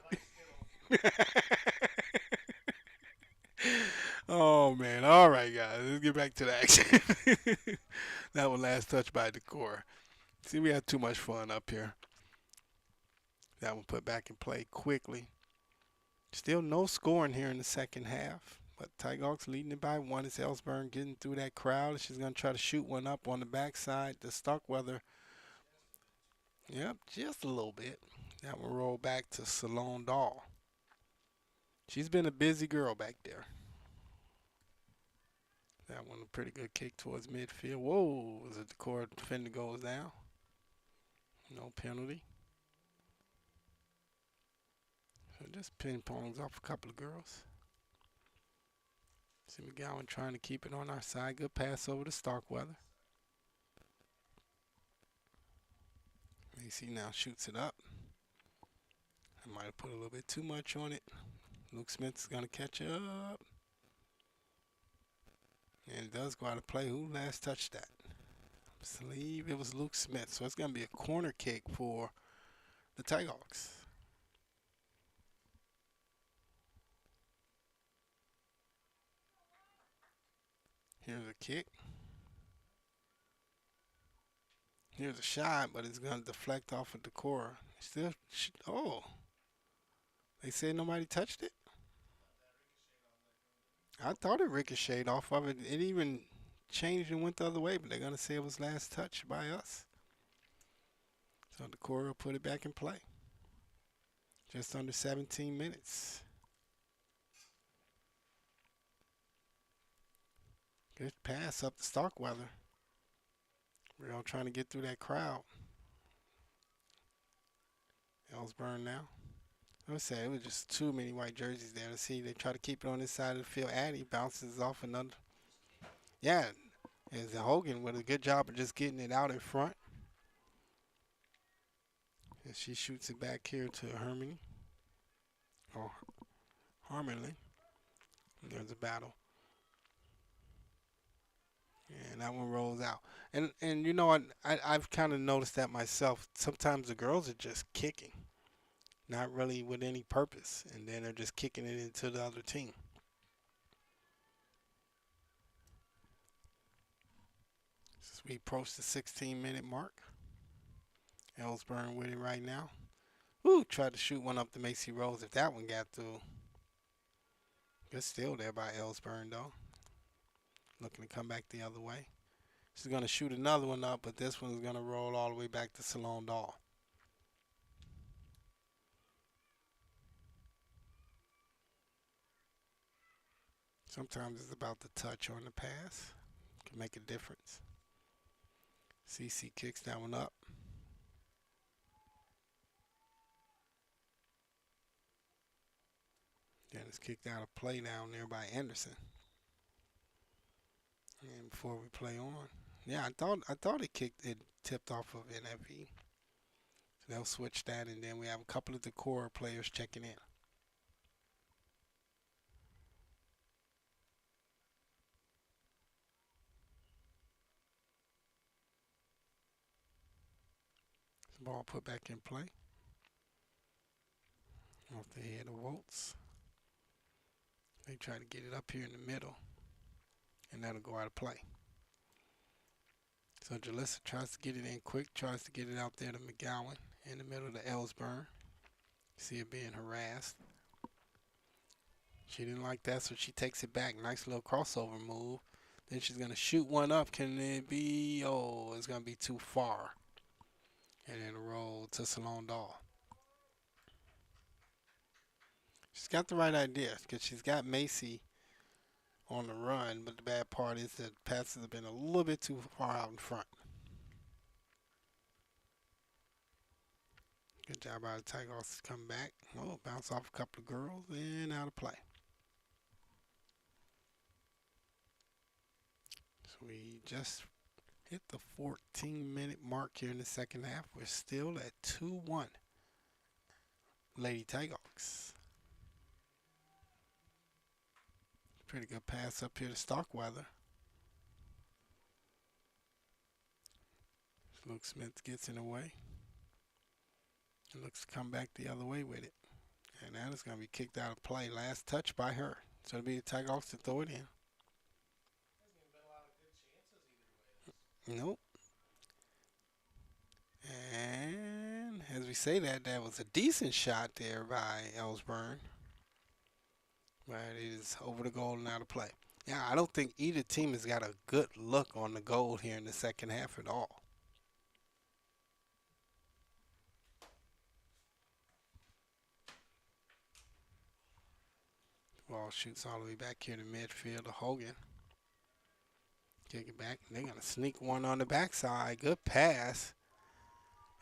Oh, man. All right, guys. Let's get back to the action. That was last touch by Decorah. See, we had too much fun up here. That one put back in play quickly. Still no scoring here in the second half. But Tigehawks leading it by one. It's Ellsburn getting through that crowd. She's going to try to shoot one up on the backside. The Starkweather. Yep, just a little bit. That one rolled back to Salone Dahl. She's been a busy girl back there. That one a pretty good kick towards midfield. Whoa, as the Decorah defender goes down. No penalty. So just ping-pongs off a couple of girls. See McGowan trying to keep it on our side. Good pass over to Starkweather. Macy now shoots it up. I might have put a little bit too much on it. Luke Smith's going to catch up. And it does go out of play. Who last touched that? I believe it was Luke Smith. So it's going to be a corner kick for the Tigehawks. Here's a kick. Here's a shot, but it's going to deflect off of Decorah. Still, oh. They said nobody touched it? I thought it ricocheted off of it. It even changed and went the other way, but they're going to say it was last touch by us. So Decorah will put it back in play. Just under 17 minutes. Good pass up to Starkweather. We're all trying to get through that crowd. Ellsburn now. I would say it was just too many white jerseys there to see. They try to keep it on this side of the field. Addie bounces off another. Yeah, and Hogan with a good job of just getting it out in front. And she shoots it back here to Harmony. Or Harmony. There's a battle. And that one rolls out. And you know what? I've kind of noticed that myself. Sometimes the girls are just kicking. Not really with any purpose. And then they're just kicking it into the other team. As we approach the 16-minute mark. Ellsburn with it right now. Ooh, tried to shoot one up to Macy Rose. If that one got through. It's still there by Ellsburn, though. Looking to come back the other way. She's going to shoot another one up, but this one's going to roll all the way back to Salone Dahl. Sometimes it's about the touch on the pass. Can make a difference. CC kicks that one up. Then it's kicked out of play down there by Anderson. And before we play on, yeah, I thought it tipped off of NFV. So they'll switch that, and then we have a couple of Decorah players checking in. Ball put back in play. Off the head of Waltz. They try to get it up here in the middle, and that'll go out of play. So Jalissa tries to get it in quick, tries to get it out there to McGowan in the middle of the Ellsburn. See it being harassed. She didn't like that, so she takes it back. Nice little crossover move. Then she's going to shoot one up. Can it be? Oh, it's going to be too far. And it'll roll to Salone Dahl. She's got the right idea because she's got Macy on the run, but the bad part is that passes have been a little bit too far out in front. Good job by the Tigers to come back. Oh, bounce off a couple of girls and out of play. So we just hit the 14-minute mark here in the second half. We're still at 2-1. Lady Tigers. Pretty good pass up here to Starkweather. Luke Smith gets in the way. And looks to come back the other way with it. And that is going to be kicked out of play. Last touch by her. So it'll be the Tigers to throw it in. Nope. And as we say that, that was a decent shot there by Ellsburn. But it is over the goal and out of play. Yeah, I don't think either team has got a good look on the goal here in the second half at all. Ball shoots all the way back here to midfield to Hogan. Kick it back. They're going to sneak one on the backside. Good pass.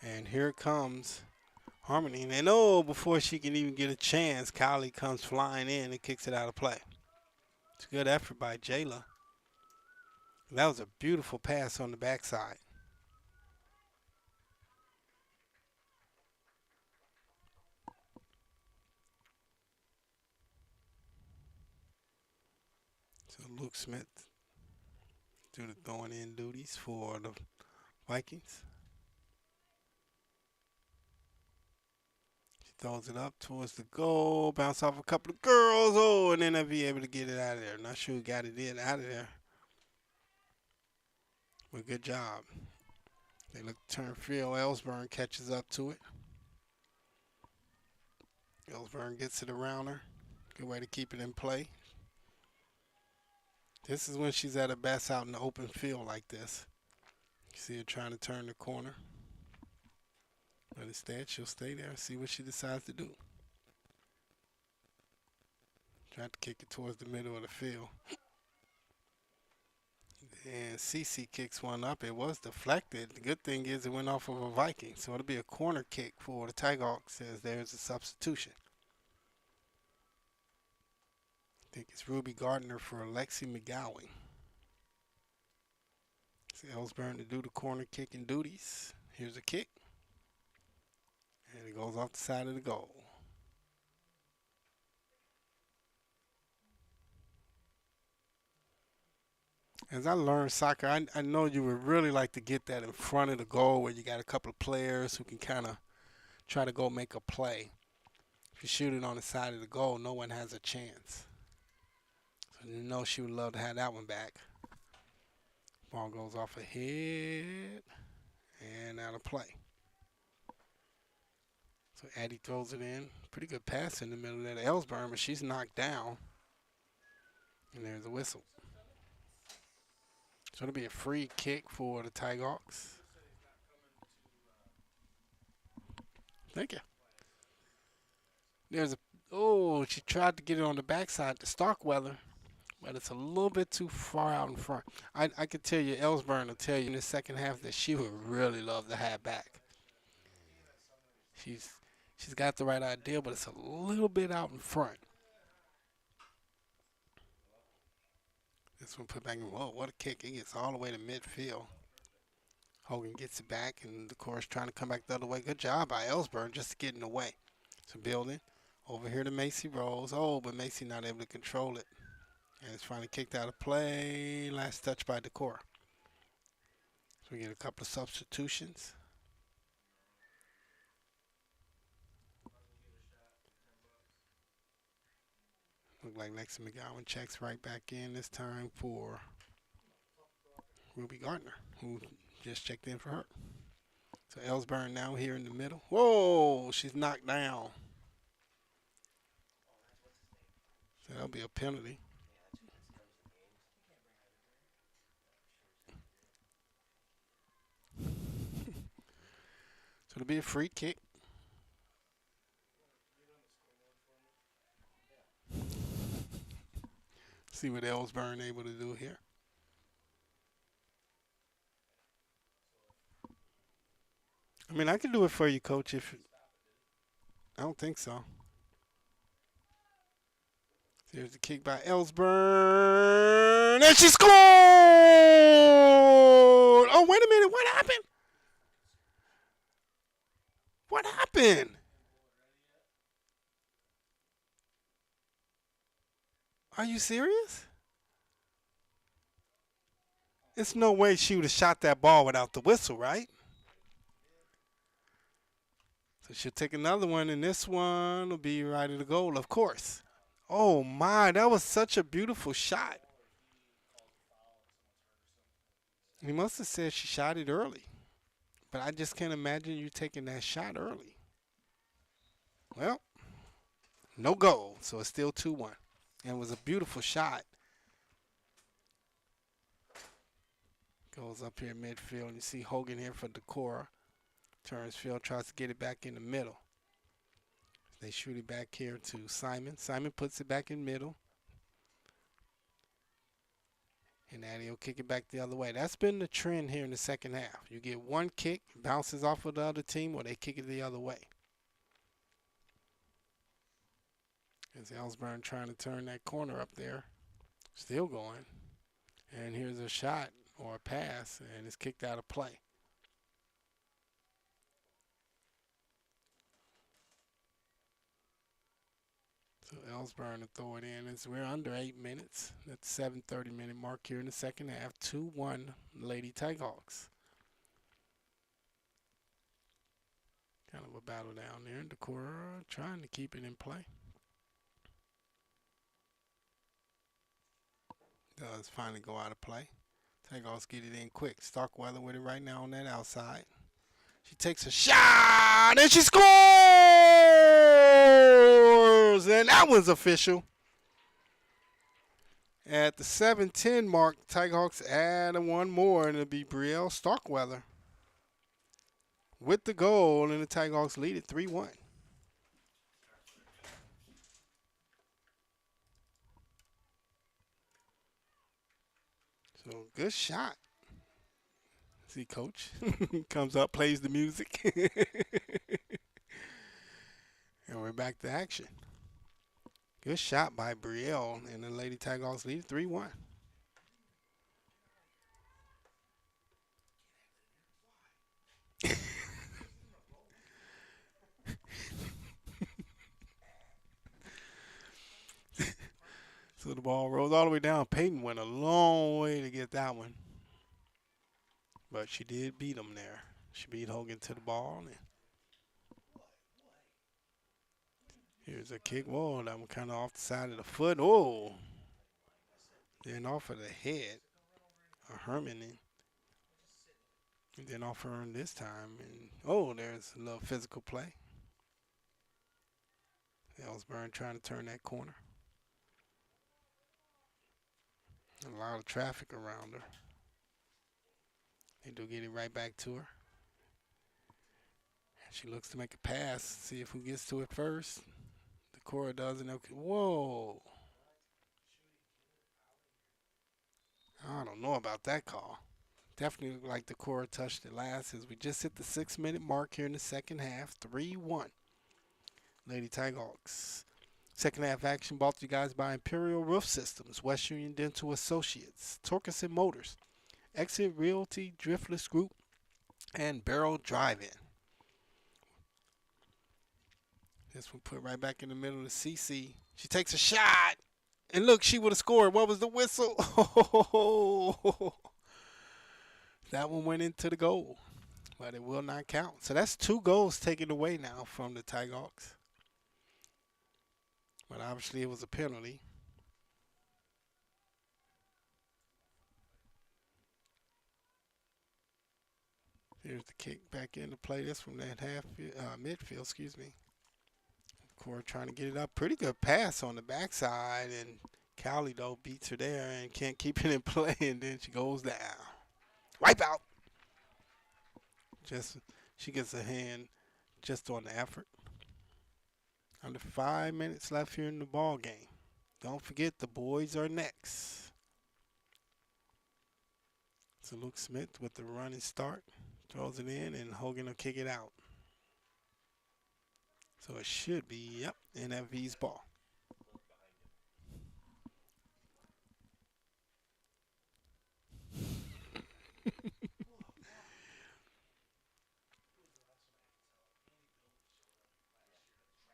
And here comes Harmony. And oh, before she can even get a chance, Kylie comes flying in and kicks it out of play. It's a good effort by Jayla. That was a beautiful pass on the backside. So Luke Smith do the throwing in duties for the Vikings. She throws it up towards the goal, bounce off a couple of girls. Oh, and then they'll be able to get it out of there. Not sure who got it in out of there. But good job. They look to turn field. Ellsburn catches up to it. Ellsburn gets it around her. Good way to keep it in play. This is when she's at her best out in the open field like this. You see her trying to turn the corner. But instead, she'll stay there and see what she decides to do. Tried to kick it towards the middle of the field. And Cece kicks one up. It was deflected. The good thing is it went off of a Viking. So it'll be a corner kick for the Tigers as there's a substitution. I think it's Ruby Gardner for Alexi McGowan. It's Ellsburn to do the corner kicking duties. Here's a kick. And it goes off the side of the goal. As I learned soccer, I know you would really like to get that in front of the goal where you got a couple of players who can kind of try to go make a play. If you shoot it on the side of the goal, no one has a chance. You know she would love to have that one back. Ball goes off her head and out of play. So Addie throws it in. Pretty good pass in the middle of that Ellsburn, but she's knocked down. And there's a whistle. So it'll be a free kick for the Tigers. Thank you. There's a, oh, she tried to get it on the backside to Starkweather. But it's a little bit too far out in front. I could tell you, Ellsburn will tell you in the second half that she would really love to have back. She's got the right idea, but it's a little bit out in front. This one put back in. Whoa, what a kick. It gets all the way to midfield. Hogan gets it back, and of course trying to come back the other way. Good job by Ellsburn just to get in the way. So building. Over here to Macy Rose. Oh, but Macy not able to control it. And it's finally kicked out of play. Last touch by Decorah. So we get a couple of substitutions. look like Lexi McGowan checks right back in this time for Ruby Gardner, who just checked in for her. So Ellsburn now here in the middle. Whoa, she's knocked down. So that'll be a penalty. So it'll be a free kick. See what Ellsburn able to do here. I mean, I can do it for you, Coach. If I don't think so. There's the kick by Ellsburn, and she scored! Oh, wait a minute. What happened? What happened? Are you serious? It's no way she would have shot that ball without the whistle, right? So she'll take another one, and this one will be right at the goal, of course. Oh, my. That was such a beautiful shot. He must have said she shot it early. But I just can't imagine you taking that shot early. Well, no goal, so it's still 2-1. And it was a beautiful shot. Goes up here midfield, and you see Hogan here for Decorah. Turns field, tries to get it back in the middle. They shoot it back here to Simon. Simon puts it back in middle. And Addy will kick it back the other way. That's been the trend here in the second half. You get one kick, bounces off of the other team, or they kick it the other way. As Ellsburn trying to turn that corner up there. Still going. And here's a shot or a pass, and it's kicked out of play. So Ellsburn to throw it in. We're under 8 minutes. That's 7:30-minute mark here in the second half. 2-1 Lady Tighthawks. Kind of a battle down there. Decorah trying to keep it in play. Does finally go out of play. Tighthawks get it in quick. Starkweather with it right now on that outside. She takes a shot, and she scores! And that was official. At the 7:10 mark, Tighthawks add one more, and it'll be Brielle Starkweather with the goal, and the Tighthawks lead it 3-1. So, good shot. See, Coach comes up, plays the music. And we're back to action. Good shot by Brielle, and the Lady Tighthawks lead 3-1. So the ball rolls all the way down. Peyton went a long way to get that one. But she did beat him there. She beat Hogan to the ball. And here's a kick. Whoa, that one kind of off the side of the foot. Oh. Then off of the head. Herman. And then off her this time. And oh, there's a little physical play. Ellsburn trying to turn that corner. A lot of traffic around her. They do get it right back to her. She looks to make a pass. See if who gets to it first. Decorah does it. Whoa. I don't know about that call. Definitely looked like Decorah touched it last as we just hit the 6-minute mark here in the second half. 3-1. Lady Tighthawks. Second half action brought to you guys by Imperial Roof Systems, West Union Dental Associates, Torkelson Motors, Exit Realty Driftless Group, and Barrel Drive-In. This one put right back in the middle of CC. She takes a shot, and look, she would have scored. What was the whistle? That one went into the goal, but it will not count. So that's 2 goals taken away now from the Tighthawks. But obviously it was a penalty. Here's the kick back into play. This from that midfield, excuse me. Decorah trying to get it up. Pretty good pass on the backside, and Callie, though, beats her there and can't keep it in play, and then she goes down. Wipe out. She gets a hand just on the effort. Under 5 minutes left here in the ball game. Don't forget, the boys are next. So Luke Smith with the running start. Throws it in, and Hogan will kick it out. So it should be, yep, NFV's ball.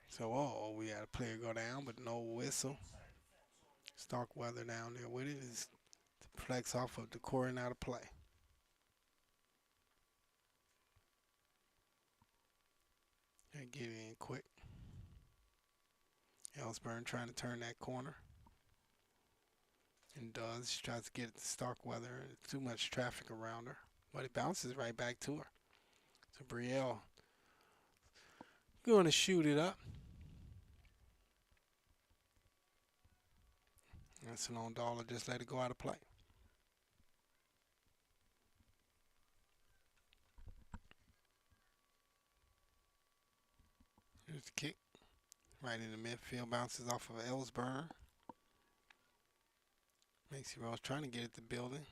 So, we had a player go down, but no whistle. Starkweather down there with it. Is deflects off of Decorah and out of play. And get in quick. Ellsburn trying to turn that corner. And does. She tries to get it to Starkweather. Too much traffic around her. But it bounces right back to her. So Brielle going to shoot it up. That's an on dollar. Just let it go out of play. Here's the kick. Right in the midfield. Bounces off of Ellsburn. Macy Rose trying to get it to building.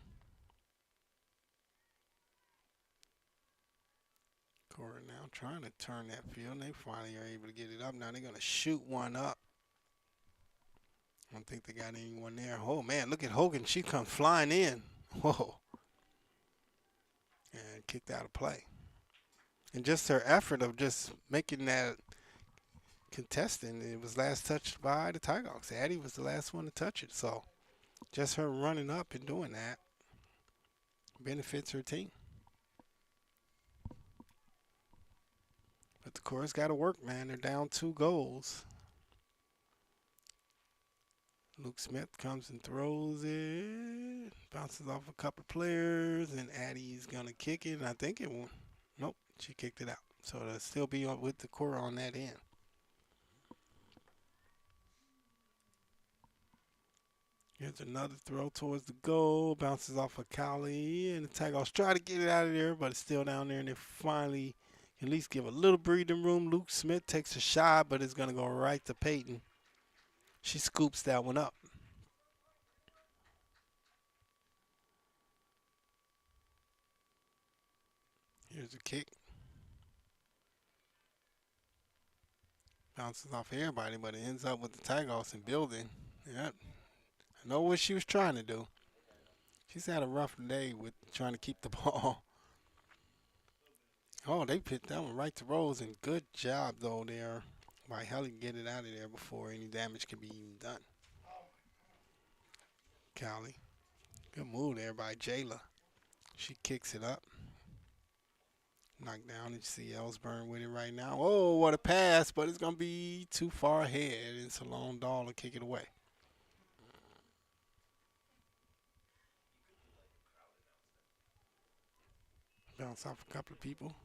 Decorah now trying to turn that field. And they finally are able to get it up. Now they're going to shoot one up. I don't think they got anyone there. Oh, man, look at Hogan. She comes flying in. Whoa. And kicked out of play. And just her effort of just making that contestant, it was last touched by the Tigerhawks. Addie was the last one to touch it. So just her running up and doing that benefits her team. But Decorah's got to work, man. They're down 2 goals. Luke Smith comes and throws it. Bounces off a couple of players, and Addie's going to kick it. And I think it won't. Nope, she kicked it out. So it'll still be with Decorah on that end. Here's another throw towards the goal. Bounces off of Callie, and the Tigers try to get it out of there, but it's still down there, and they finally at least give a little breathing room. Luke Smith takes a shot, but it's going to go right to Peyton. She scoops that one up. Here's a kick. Bounces off everybody, but it ends up with the Tigers in building. Yep. I know what she was trying to do. She's had a rough day with trying to keep the ball. Oh, they picked that one right to Rose, and good job, though, there by Helly to get it out of there before any damage can be even done. Callie. Good move there by Jayla. She kicks it up. Knocked down, and you see Ellsburn with it right now. Oh, what a pass, but it's going to be too far ahead. It's a long doll to kick it away. Bounce off a couple of people.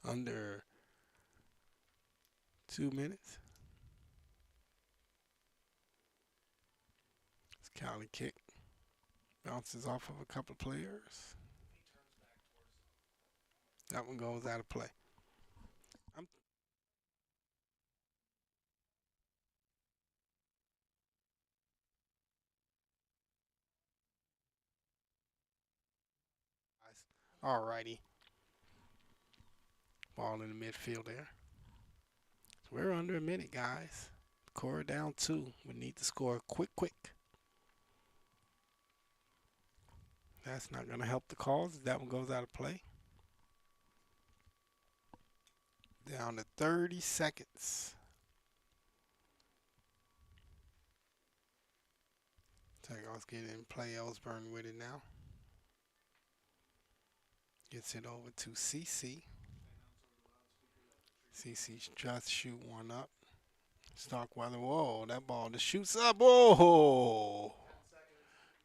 Under 2 minutes. It's Callie kick. Bounces off of a couple of players. That one goes out of play. All righty. Ball in the midfield there. So we're under a minute, guys. Decorah down 2. We need to score quick. That's not going to help the cause. That one goes out of play. Down to 30 seconds. Tigers get in play. Ellsburn with it now. Gets it over to CC. CC tries to shoot one up. Starkweather, whoa, that ball just shoots up. Whoa!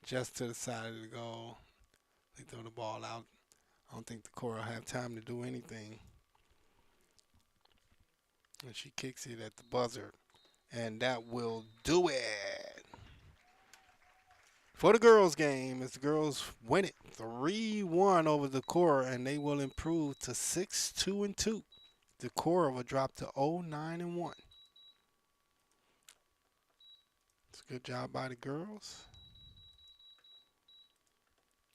Just to the side of the goal. They throw the ball out. I don't think Decorah will have time to do anything. And she kicks it at the buzzer. And that will do it. For the girls' game, as the girls win it 3-1 over Decorah, and they will improve to 6-2-2. Decorah will drop to 0-9-1. It's a good job by the girls.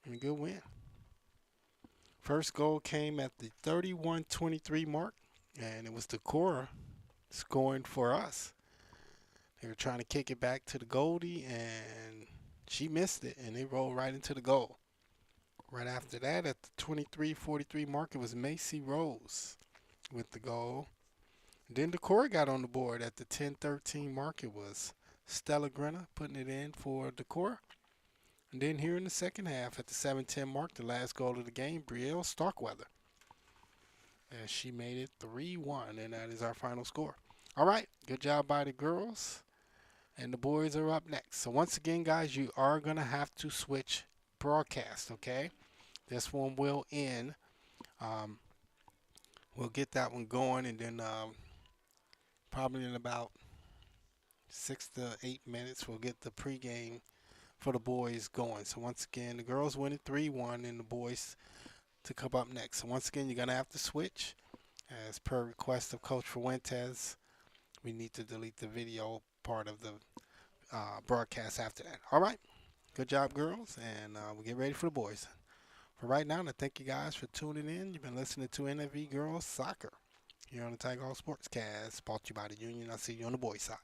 And a good win. First goal came at the 31-23 mark, and it was Decorah scoring for us. They were trying to kick it back to the Goldie, and she missed it, and they rolled right into the goal. Right after that, at the 23-43 mark, it was Macy Rose with the goal. And then Decorah got on the board at the 10-13 mark. It was Stella Grenna putting it in for Decorah. And then here in the second half, at the 7-10 mark, the last goal of the game, Brielle Starkweather. And she made it 3-1, and that is our final score. All right, good job by the girls. And the boys are up next. So once again, guys, you are going to have to switch broadcast, okay? This one will end. We'll get that one going, and then probably in about 6 to 8 minutes, we'll get the pregame for the boys going. So once again, the girls win it 3-1, and the boys to come up next. So once again, you're going to have to switch. As per request of Coach Fuentes, we need to delete the video part of the broadcast after that. All right. Good job, girls, and we'll get ready for the boys. For right now, I thank you guys for tuning in. You've been listening to NFV Girls Soccer here on the Tiger Hawk Sportscast, brought to you by the Union. I'll see you on the boys' side.